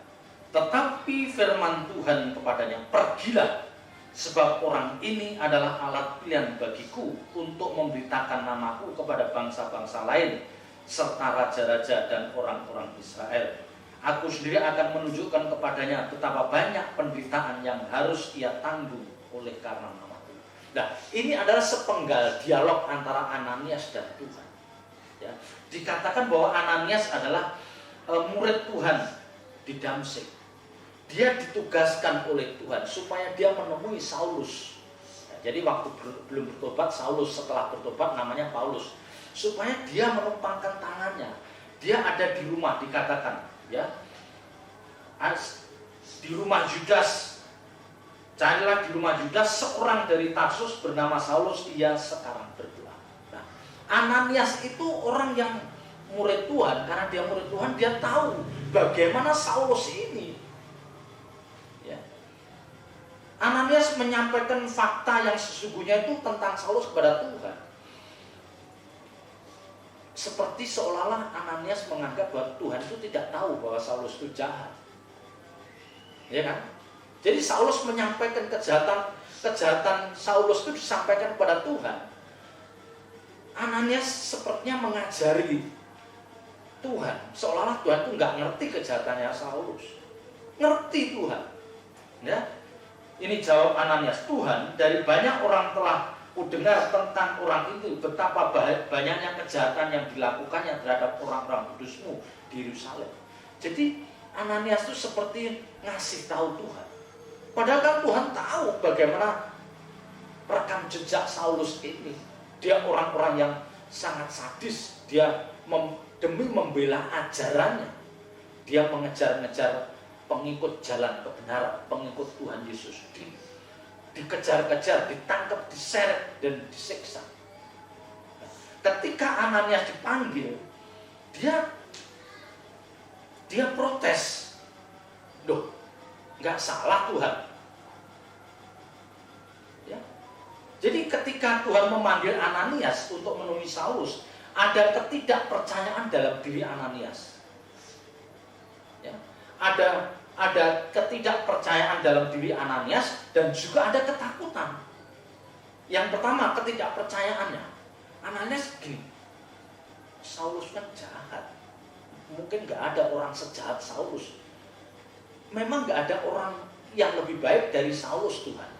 Tetapi firman Tuhan kepadanya, "Pergilah, sebab orang ini adalah alat pilihan bagiku untuk memberitakan namaku kepada bangsa-bangsa lain, serta raja-raja dan orang-orang Israel. Aku sendiri akan menunjukkan kepadanya betapa banyak penderitaan yang harus ia tanggung oleh karena namaku." Nah, ini adalah sepenggal dialog antara Ananias dan Tuhan. Ya, dikatakan bahwa Ananias adalah murid Tuhan di Damsyik. Dia ditugaskan oleh Tuhan supaya dia menemui Saulus. Ya, jadi waktu belum bertobat Saulus, setelah bertobat namanya Paulus. Supaya dia menumpangkan tangannya. Dia ada di rumah, dikatakan, ya, di rumah Yudas. Carilah di rumah Yudas seorang dari Tarsus bernama Saulus, ia sekarang berdoa. Nah, Ananias itu orang yang murid Tuhan. Karena dia murid Tuhan, dia tahu bagaimana Saulus ini. Ya. Ananias menyampaikan fakta yang sesungguhnya itu tentang Saulus kepada Tuhan. seperti seolah-olah Ananias menganggap bahwa Tuhan itu tidak tahu bahwa Saulus itu jahat. Ya kan? Jadi Saulus menyampaikan kejahatan Saulus itu disampaikan kepada Tuhan. Ananias sepertinya mengajari Tuhan, seolah-olah Tuhan itu nggak ngerti kejahatannya Saulus. Ngerti Tuhan. Ya. Ini jawab Ananias, Tuhan, dari banyak orang telah kudengar tentang orang itu, betapa banyaknya kejahatan yang dilakukannya terhadap orang-orang kudusmu di Yerusalem. Jadi Ananias itu seperti ngasih tahu Tuhan. Padahal kan Tuhan tahu bagaimana rekam jejak Saulus ini. Dia orang-orang yang sangat sadis. Dia demi membela ajarannya, dia mengejar-ngejar pengikut jalan kebenaran, pengikut Tuhan Yesus. Dikejar-kejar, ditangkap, diseret, dan disiksa. Ketika Ananias dipanggil, dia protes. Loh, nggak salah Tuhan. Ya. Jadi ketika Tuhan memanggil Ananias untuk menemui Saulus, ada ketidakpercayaan dalam diri Ananias. Ya. Ada ketidakpercayaan dalam diri Ananias dan juga ada ketakutan. Yang pertama, ketidakpercayaannya. Ananias gini, Saulus kan jahat. Mungkin nggak ada orang sejahat Saulus. Memang nggak ada orang yang lebih baik dari Saulus, Tuhan,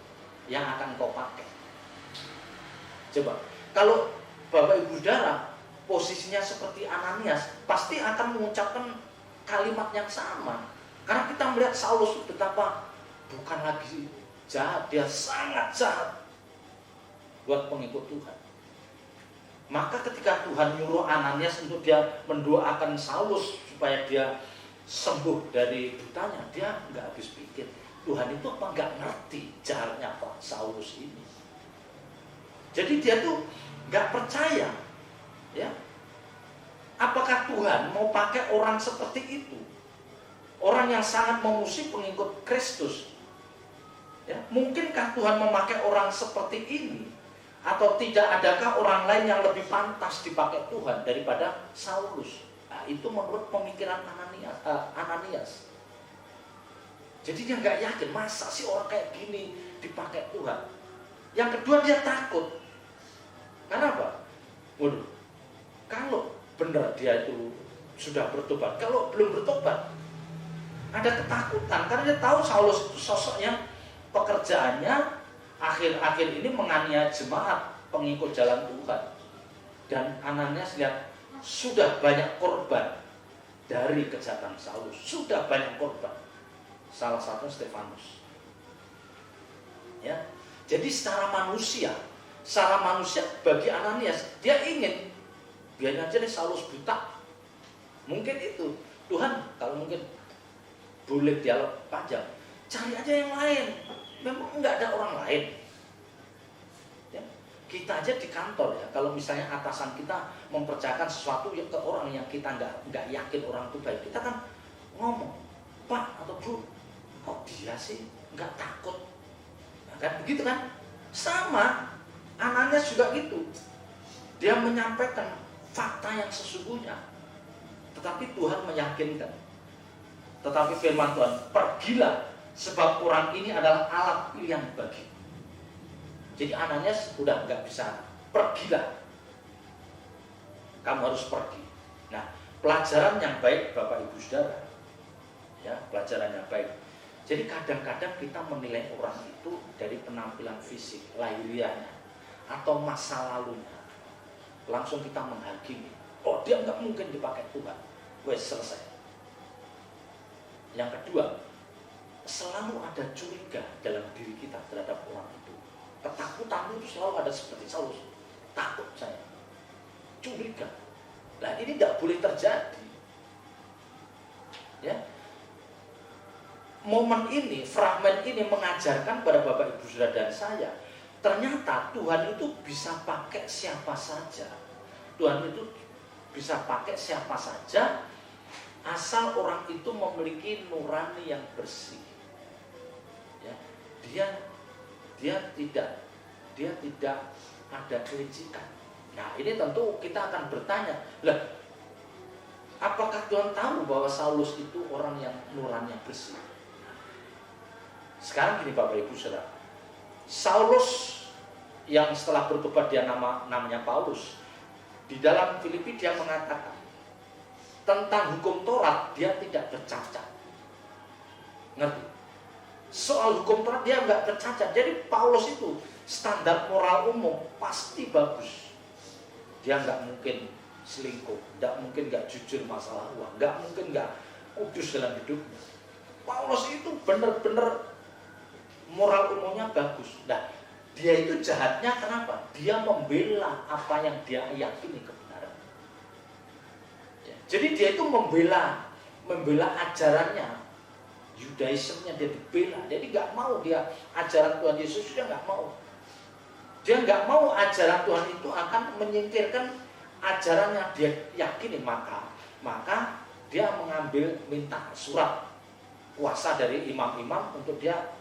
yang akan kau pakai. Coba, kalau Bapak Ibu Saudara posisinya seperti Ananias, pasti akan mengucapkan kalimat yang sama. Karena kita melihat Saulus itu betapa bukan lagi jahat, dia sangat jahat buat pengikut Tuhan. Maka ketika Tuhan nyuruh Ananias untuk dia mendoakan Saulus supaya dia sembuh dari butanya, dia nggak habis pikir, Tuhan itu apa nggak ngerti jahatnya Pak Saulus ini. Jadi dia tuh nggak percaya, ya. Apakah Tuhan mau pakai orang seperti itu? Orang yang sangat memusuhi pengikut Kristus. Ya, mungkinkah Tuhan memakai orang seperti ini? Atau tidak adakah orang lain yang lebih pantas dipakai Tuhan daripada Saulus? Nah, itu menurut pemikiran Ananias. Jadi dia nggak yakin, masa sih orang kayak gini dipakai Tuhan. Yang kedua, dia takut. Karena apa? Waduh, kalau benar dia itu sudah bertobat, kalau belum bertobat, ada ketakutan. Karena dia tahu Saulus itu sosoknya, pekerjaannya akhir-akhir ini menganiaya jemaat pengikut jalan Tuhan. Dan Ananias lihat sudah banyak korban dari kejahatan Saulus, sudah banyak korban. Salah satu Stefanus. Ya, jadi secara manusia bagi Ananias, dia ingin biarnya aja nih Saulus buta. Mungkin itu Tuhan, kalau mungkin boleh dialog panjang, cari aja yang lain. Memang nggak ada orang lain. Ya, kita aja di kantor ya, kalau misalnya atasan kita mempercayakan sesuatu ke orang yang kita nggak yakin orang itu baik, kita kan ngomong, Pak atau Bu, kok dia sih nggak takut? Nah, kan begitu kan? Sama, Ananias juga gitu. Dia menyampaikan fakta yang sesungguhnya, tetapi Tuhan meyakinkan. Tetapi firman Tuhan, pergilah, sebab orang ini adalah alat pilihan bagi. Jadi Ananias udah nggak bisa, pergilah. Kamu harus pergi. Nah, pelajaran yang baik Bapak Ibu Saudara, ya, pelajaran yang baik. Jadi kadang-kadang kita menilai orang itu dari penampilan fisik, lahiriahnya, atau masa lalunya. Langsung kita menghakimi, oh dia nggak mungkin dipakai Tuhan. Wes, selesai. Yang kedua, selalu ada curiga dalam diri kita terhadap orang itu. Ketakutan itu selalu ada seperti Saulus. Takut saya, curiga. Nah, ini tidak boleh terjadi. Ya, momen ini, fragmen ini mengajarkan pada Bapak Ibu Saudara dan saya, ternyata Tuhan itu bisa pakai siapa saja. Tuhan itu bisa pakai siapa saja, asal orang itu memiliki nurani yang bersih. Ya, dia tidak ada kelicikan. Nah, ini tentu kita akan bertanya, lah, apakah Tuhan tahu bahwa Saulus itu orang yang nurani bersih? Sekarang gini Bapak Ibu Saudara, Saulus yang setelah bertobat dia namanya Paulus, di dalam Filipi dia mengatakan tentang hukum Taurat dia tidak bercacat. Ngerti? Soal hukum Taurat dia nggak bercacat. Jadi Paulus itu standar moral umum pasti bagus. Dia nggak mungkin selingkuh, nggak mungkin nggak jujur masalah uang, nggak mungkin nggak kudus dalam hidupnya. Paulus itu benar-benar moral umumnya bagus. Nah, dia itu jahatnya kenapa? Dia membela apa yang dia yakini kebenaran. Ya, jadi dia itu membela ajarannya, Yudaismenya dia dibela. Jadi nggak mau dia ajaran Tuhan Yesus, dia nggak mau. Dia nggak mau ajaran Tuhan itu akan menyingkirkan ajaran yang dia yakini, maka dia minta surat kuasa dari imam-imam untuk dia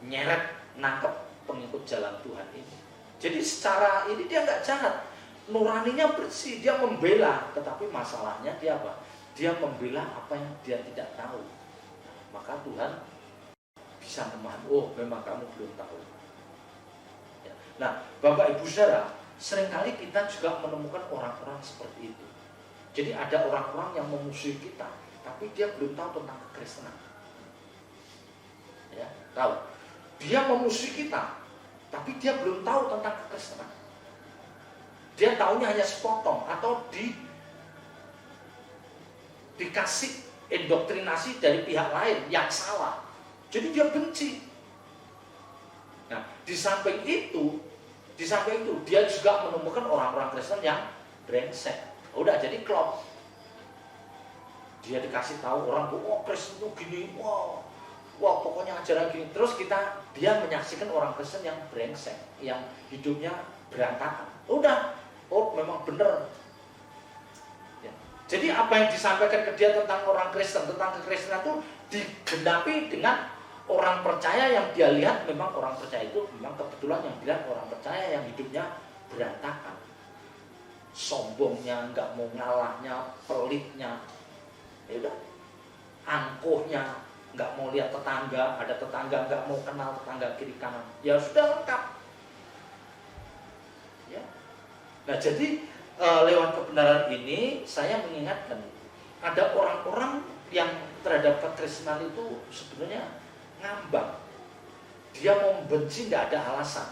nyeret nangkep pengikut jalan Tuhan ini. Jadi secara ini dia nggak jahat, nuraninya bersih, dia membela. Tetapi masalahnya dia apa? Dia membela apa yang dia tidak tahu. Maka Tuhan bisa memahami, oh memang kamu belum tahu. Nah, Bapak Ibu Saudara, seringkali kita juga menemukan orang-orang seperti itu. Jadi ada orang-orang yang memusuhi kita, tapi dia belum tahu tentang kekristenan. Ya, tahu. Dia memusuhi kita, tapi dia belum tahu tentang kekristenan. Dia tahunya hanya sepotong atau dikasih indoktrinasi dari pihak lain yang salah. Jadi dia benci. Nah, di samping itu dia juga menemukan orang-orang Kristen yang brengsek. Udah jadi klop. Dia dikasih tahu orang, wah Kristen itu gini, wah pokoknya ajaran gini. Terus dia menyaksikan orang Kristen yang brengsek, yang hidupnya berantakan. Udah, oh memang benar. Ya. Jadi apa yang disampaikan ke dia tentang orang Kristen, tentang kekristenan itu digenapi dengan orang percaya yang dia lihat. Memang orang percaya itu memang kebetulan yang dilihat orang percaya yang hidupnya berantakan, sombongnya, nggak mau ngalahnya, pelitnya, ya udah, angkuhnya, nggak mau lihat tetangga, ada tetangga nggak mau kenal tetangga kiri kanan, ya sudah lengkap. Ya. Nah jadi lewat kebenaran ini saya mengingatkan ada orang-orang yang terhadap kekristenan itu sebenarnya ngambang. Dia mau membenci tidak ada alasan.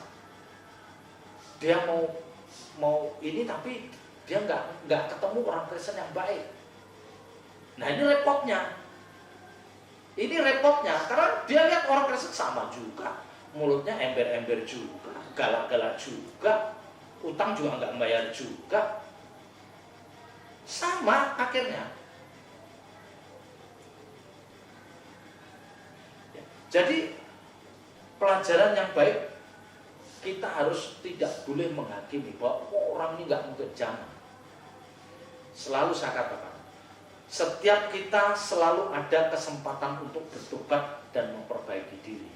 Dia mau ini tapi dia nggak ketemu orang Kristen yang baik. Nah ini repotnya. Karena dia lihat orang Kristen sama juga, mulutnya ember-ember juga, galak-galak juga, utang juga nggak bayar juga, sama akhirnya. Jadi pelajaran yang baik, kita harus tidak boleh menghakimi bahwa orang ini nggak mungkin jangan. Selalu saya katakan, setiap kita selalu ada kesempatan untuk bertobat dan memperbaiki diri.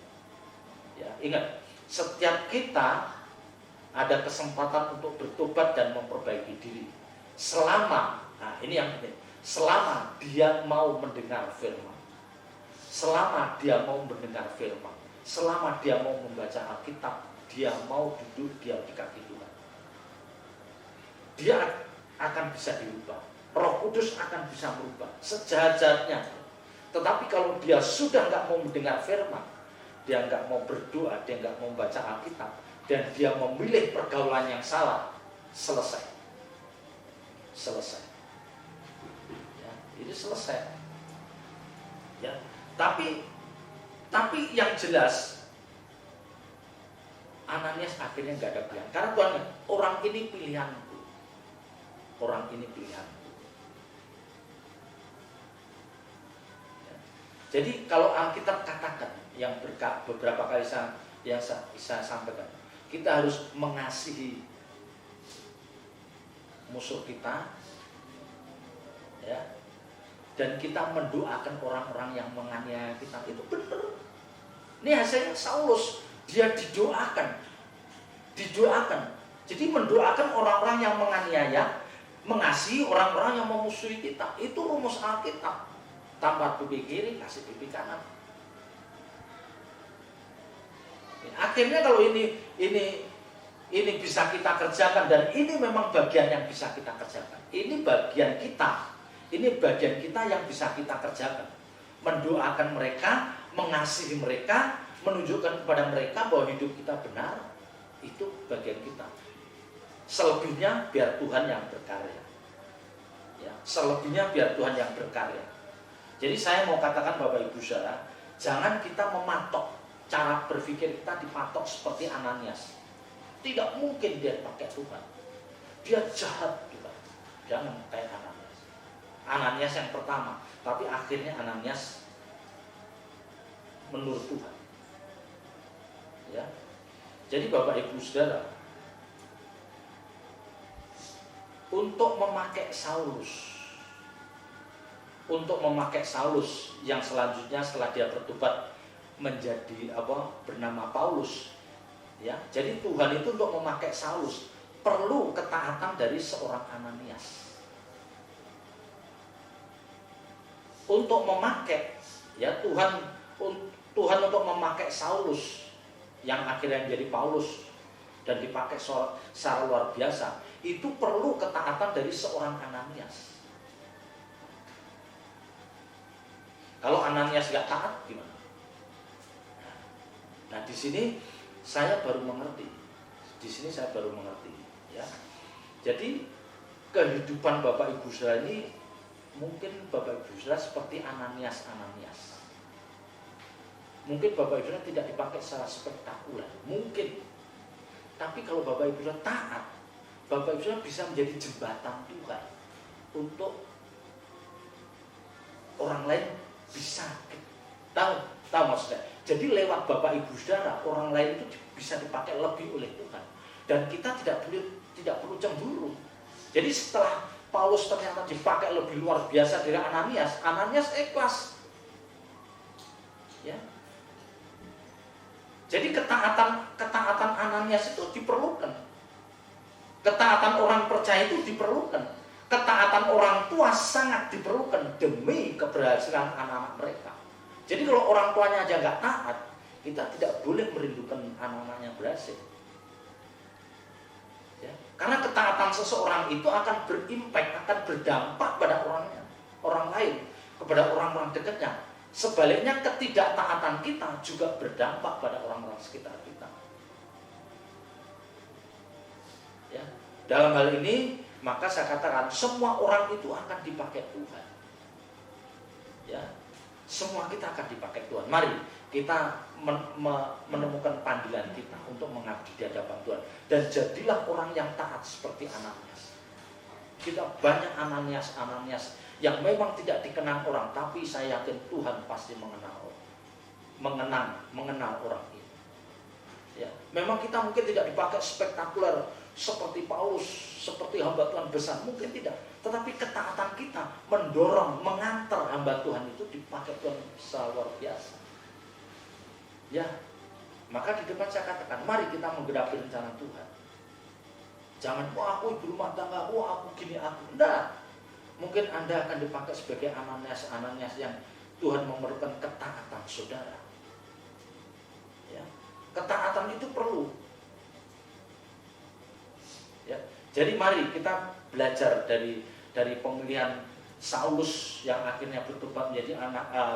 Ya, ingat, setiap kita ada kesempatan untuk bertobat dan memperbaiki diri. Selama, nah ini yang penting, selama dia mau mendengar firman. Selama dia mau mendengar firman, selama dia mau membaca Alkitab, dia mau duduk diam di kaki Tuhan, dia akan bisa dirubah. Roh Kudus akan bisa merubah sejahat-jahatnya. Tetapi kalau dia sudah nggak mau mendengar firman, dia nggak mau berdoa, dia nggak mau membaca Alkitab, dan dia memilih pergaulan yang salah, selesai. Ya, itu selesai. Ya. Tapi yang jelas Ananias akhirnya nggak ada pilihan. Karena Tuhan, orang ini pilihanku. Ya. Jadi kalau Alkitab katakan yang beberapa kali saya sampaikan, kita harus mengasihi musuh kita, ya. Dan kita mendoakan orang-orang yang menganiaya kita, itu benar. Ini hasilnya Saulus, dia didoakan. Jadi mendoakan orang-orang yang menganiaya, mengasihi orang-orang yang memusuhi kita. Itu rumus Alkitab. Tampar pipi kiri, kasih pipi kanan. Akhirnya kalau ini bisa kita kerjakan, dan ini memang bagian yang bisa kita kerjakan. Ini bagian kita yang bisa kita kerjakan. Mendoakan mereka, mengasihi mereka, menunjukkan kepada mereka bahwa hidup kita benar. Itu bagian kita. Selebihnya biar Tuhan yang berkarya. Ya, selebihnya biar Tuhan yang berkarya. Jadi saya mau katakan Bapak Ibu Saudara, jangan kita mematok, cara berpikir kita dipatok seperti Ananias. Tidak mungkin dia pakai Tuhan. Dia jahat Tuhan. Jangan kayak Ananias. Ananias yang pertama, tapi akhirnya Ananias menurut Tuhan. Ya. Jadi Bapak Ibu Saudara, untuk memakai Saulus yang selanjutnya setelah dia bertobat menjadi bernama Paulus, ya. Jadi Tuhan itu untuk memakai Saulus perlu ketaatan dari seorang Ananias. Untuk memakai, ya, Tuhan untuk memakai Saulus yang akhirnya menjadi Paulus dan dipakai secara luar biasa, itu perlu ketaatan dari seorang Ananias. Kalau Ananias nggak taat gimana? Nah, di sini saya baru mengerti. Ya. Jadi kehidupan Bapak Ibu Saudara ini mungkin Bapak Ibu Saudara seperti Ananias. Mungkin Bapak Ibu Saudara tidak dipakai secara spektakuler, mungkin. Tapi kalau Bapak Ibu Saudara taat, Bapak Ibu Saudara bisa menjadi jembatan Tuhan untuk orang lain bisa tahu maksudnya. Jadi lewat Bapak Ibu Saudara, orang lain itu bisa dipakai lebih oleh Tuhan. Dan kita tidak perlu cemburu. Jadi setelah Paulus ternyata dipakai lebih luar biasa dari Ananias ikhlas. Ya. Jadi ketaatan Ananias itu diperlukan. Ketaatan orang percaya itu diperlukan. Ketaatan orang tua sangat diperlukan demi keberhasilan anak-anak mereka. Jadi kalau orang tuanya aja nggak taat, kita tidak boleh merindukan anak-anaknya berhasil. Ya. Karena ketaatan seseorang itu akan berimpact, akan berdampak pada orang lain, kepada orang-orang dekatnya. Sebaliknya ketidaktaatan kita juga berdampak pada orang-orang sekitar kita. Ya. Dalam hal ini, maka saya katakan semua orang itu akan dipakai Tuhan. Ya. Semua kita akan dipakai Tuhan. Mari kita menemukan panggilan kita untuk mengabdi di hadapan Tuhan. Dan jadilah orang yang taat seperti Ananias. Kita banyak Ananias yang memang tidak dikenang orang, tapi saya yakin Tuhan pasti mengenal orang ini. Ya, memang kita mungkin tidak dipakai spektakuler seperti Paulus, seperti hamba Tuhan besar, mungkin tidak. Tetapi ketaatan kita mendorong, mengantar hamba Tuhan itu dipakai Tuhan secara luar biasa. Ya, maka di depan saya katakan, mari kita menggenapi rencana Tuhan. Jangan, aku ibu rumah tangga, aku gini, aku. Enggak. Mungkin Anda akan dipakai sebagai Ananias yang Tuhan memerlukan ketaatan saudara. Ya. Ketaatan itu perlu. Ya. Jadi mari kita belajar dari pemilihan Saulus yang akhirnya bertobat menjadi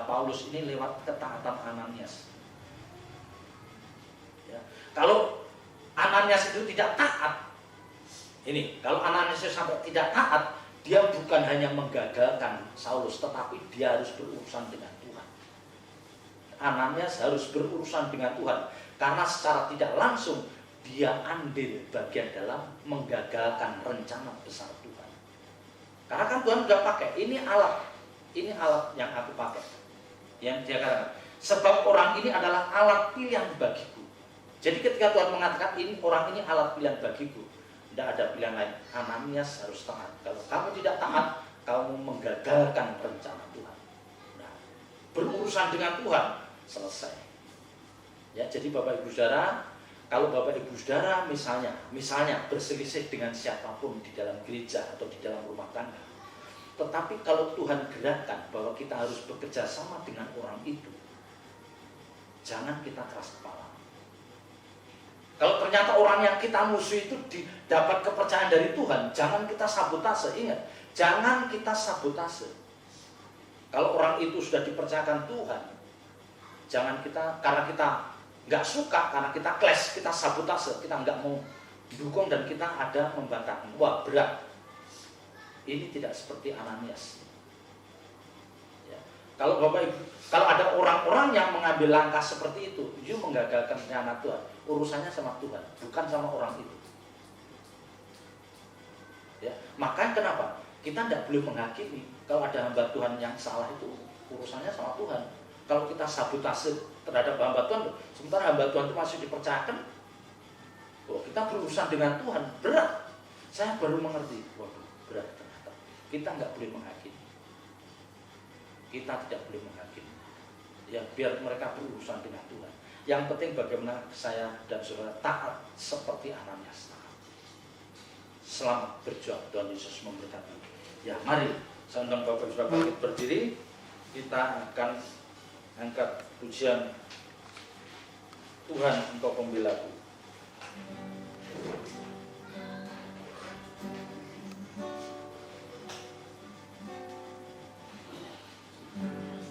Paulus ini lewat ketaatan Ananias. Ya. Kalau Ananias itu tidak taat, kalau Ananias sampai tidak taat, dia bukan hanya menggagalkan Saulus, tetapi dia harus berurusan dengan Tuhan. Ananias harus berurusan dengan Tuhan, karena secara tidak langsung dia ambil bagian dalam menggagalkan rencana besar Tuhan. Karena kan Tuhan sudah pakai, ini alat yang aku pakai. Yang dia katakan, sebab orang ini adalah alat pilihan bagiku. Jadi ketika Tuhan mengatakan orang ini alat pilihan bagiku, tidak ada pilihan lain. Ananias harus taat. Kalau kamu tidak taat, kamu menggagalkan rencana Tuhan. Nah, berurusan dengan Tuhan selesai. Ya, jadi Bapak Ibu Saudara, Kalau Bapak Ibu Saudara misalnya berselisih dengan siapapun di dalam gereja atau di dalam rumah tangga, tetapi kalau Tuhan gerakkan bahwa kita harus bekerja sama dengan orang itu, jangan kita keras kepala. Kalau ternyata orang yang kita musuh itu dapat kepercayaan dari Tuhan, jangan kita sabotase. Ingat, jangan kita sabotase. Kalau orang itu sudah dipercayakan Tuhan, jangan kita, karena kita nggak suka, karena kita clash, kita sabotase, kita nggak mau dukung dan kita ada membantah. Wah, berat. Ini tidak seperti Ananias. Ya. Kalau Bapak Ibu, kalau ada orang-orang yang mengambil langkah seperti itu, you menggagalkan rencana Tuhan. Urusannya sama Tuhan, bukan sama orang itu. Ya, makanya kenapa kita tidak boleh menghakimi. Kalau ada hamba Tuhan yang salah itu urusannya sama Tuhan. Kalau kita sabotase terhadap hamba Tuhan, sementara hamba Tuhan itu masih dipercayakan, kita berurusan dengan Tuhan, berat. Saya baru mengerti, waduh, berat ternyata. Kita nggak boleh menghakimi. Kita tidak boleh menghakimi. Ya, biar mereka berurusan dengan Tuhan. Yang penting bagaimana saya dan saudara taat seperti Ananias. Selamat berjuang, Tuhan Yesus memberkati. Ya, mari saya undang Bapak Ibu bangkit berdiri. Kita akan angkat pujian Tuhan Engkau Pembelaku.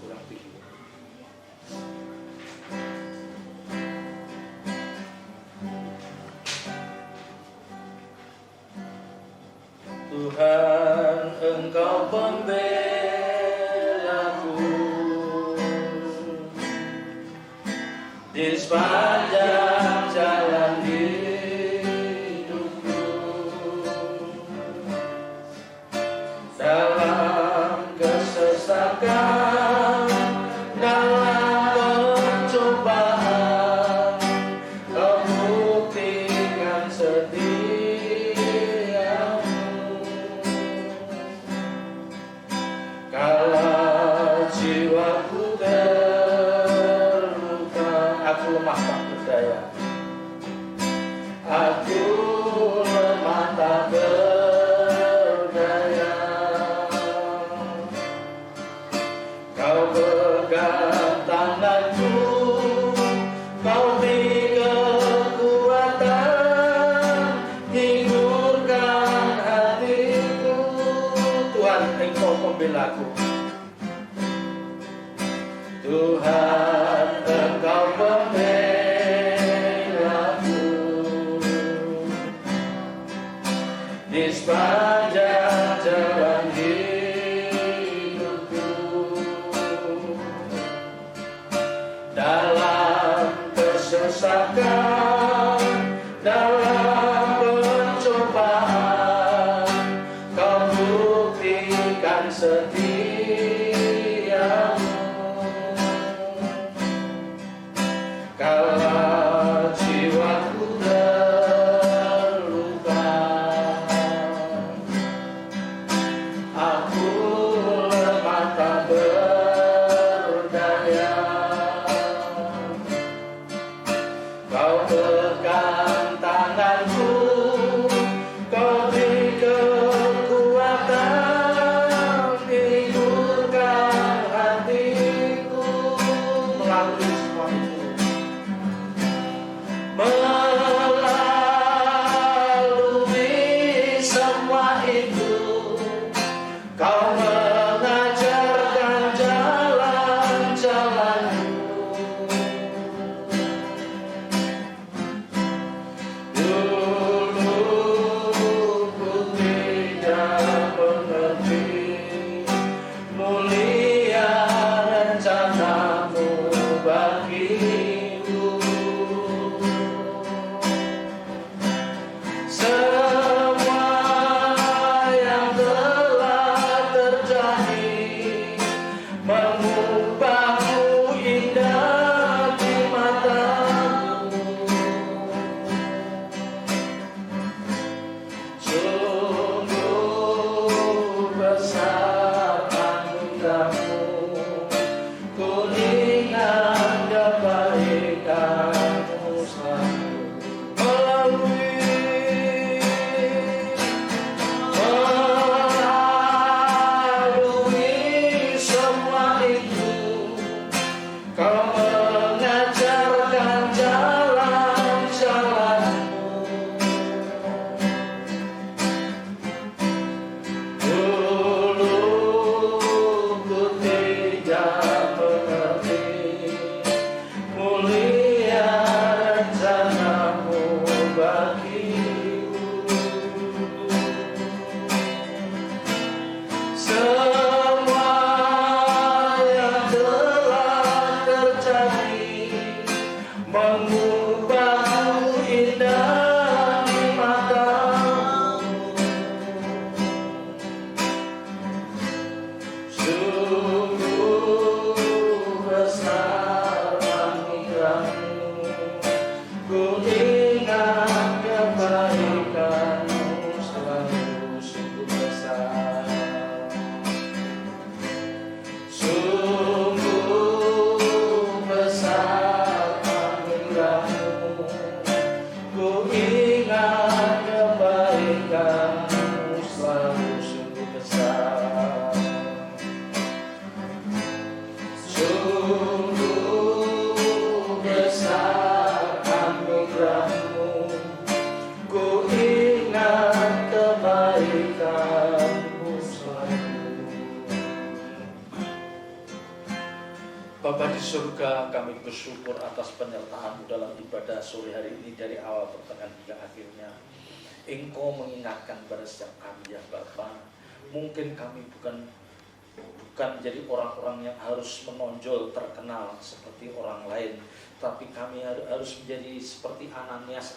Kurang tinggi. Tuhan Engkau pembelaku di sepanjang jalan hidupku, dalam kesesakan, dalam pencobaan, Kau buktikan kalau jiwaku terluka, aku lemah tak berdaya. Aku lemah tak berdaya. Kau pegang tanganku, Kau beri kekuatan, hiburkan hatiku. Tuhan Engkau pembelaku. Tuhan Engkau pembelaku di sepanjang jalan hidupku, dalam kesesakan, dalam pencobaan, Kau buktikan setiamu. Kalau jiwaku terluka, aku lemah tak berdaya. Kau pegang tanganku, Kau beri kekuatan, hiburkan hatiku. Melalui semua itu, melalui semua itu, Kau mengajarkan jalan-jalan-Mu. Dulu ku tidak mengerti mulia rencana-Mu bagiku. Semua yang telah terjadi mengubahmu indah di mataku. Sungguh besar anugerah-Mu, ku ingat kebaikan-Mu selalu. Bapa di surga, kami bersyukur atas penyertaan-Mu dalam ibadah sore hari ini dari awal pertengahan hingga akhirnya. Engkau mengingatkan pada setiap kami ya Bapa. Mungkin kami bukan jadi orang-orang yang harus menonjol terkenal seperti orang lain, tapi kami harus menjadi seperti Ananias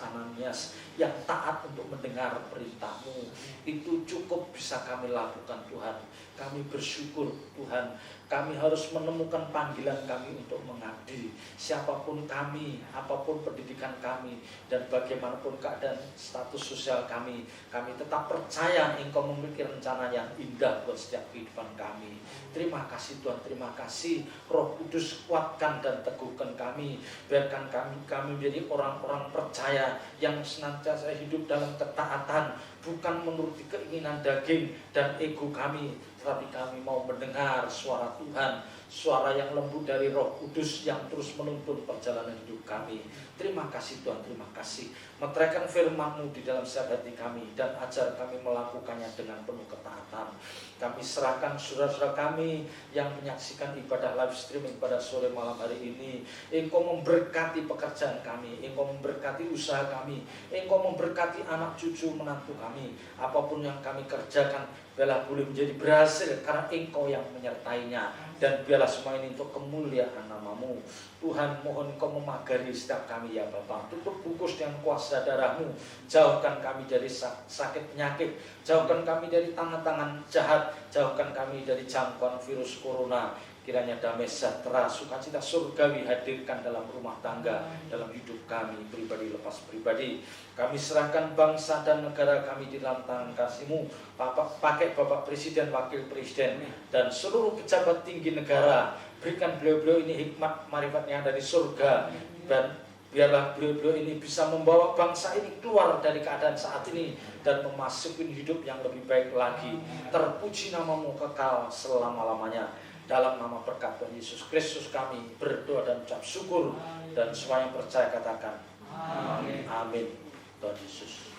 yang taat untuk mendengar perintah-Mu. Itu cukup bisa kami lakukan Tuhan. Kami bersyukur Tuhan. Kami harus menemukan panggilan kami untuk mengabdi. Siapapun kami, apapun pendidikan kami, dan bagaimanapun keadaan status sosial kami, kami tetap percaya Engkau memiliki rencana yang indah buat setiap kehidupan kami. Terima kasih Tuhan, terima kasih. Roh Kudus kuatkan dan teguhkan kami. Biarkan kami menjadi orang-orang percaya yang senantiasa hidup dalam ketaatan, bukan menuruti keinginan daging dan ego kami, tetapi kami mau mendengar suara Tuhan, suara yang lembut dari Roh Kudus yang terus menuntun perjalanan hidup kami. Terima kasih Tuhan, terima kasih. Meteraikan firman-Mu di dalam setiap hati kami dan ajar kami melakukannya dengan penuh ketaatan. Kami serahkan saudara-saudara kami yang menyaksikan ibadah live streaming pada sore malam hari ini. Engkau memberkati pekerjaan kami, Engkau memberkati usaha kami, Engkau memberkati anak cucu menantu kami. Apapun yang kami kerjakan, biarlah boleh menjadi berhasil karena Engkau yang menyertainya. Dan biarlah semua ini untuk kemuliaan nama-Mu. Tuhan, mohon Engkau memagari setiap kami ya Bapa. Tutup bungkus dengan kuasa darah-Mu. Jauhkan kami dari sakit penyakit, jauhkan kami dari tangan-tangan jahat, jauhkan kami dari jangkauan virus corona. Kiranya damai sejahtera, sukacita surgawi hadirkan dalam rumah tangga, dalam hidup kami, pribadi lepas pribadi. Kami serahkan bangsa dan negara kami di dalam tangan kasih-Mu. Pakai Bapak Presiden, Wakil Presiden, dan seluruh pejabat tinggi negara. Berikan beliau-beliau ini hikmat marifatnya dari surga. Dan biarlah beliau-beliau ini bisa membawa bangsa ini keluar dari keadaan saat ini dan memasuki hidup yang lebih baik lagi. Terpuji nama-Mu kekal selama-lamanya. Dalam nama berkat Tuhan Yesus Kristus kami berdoa dan ucap syukur. Dan semua yang percaya katakan amin. Amin. Tuhan Yesus.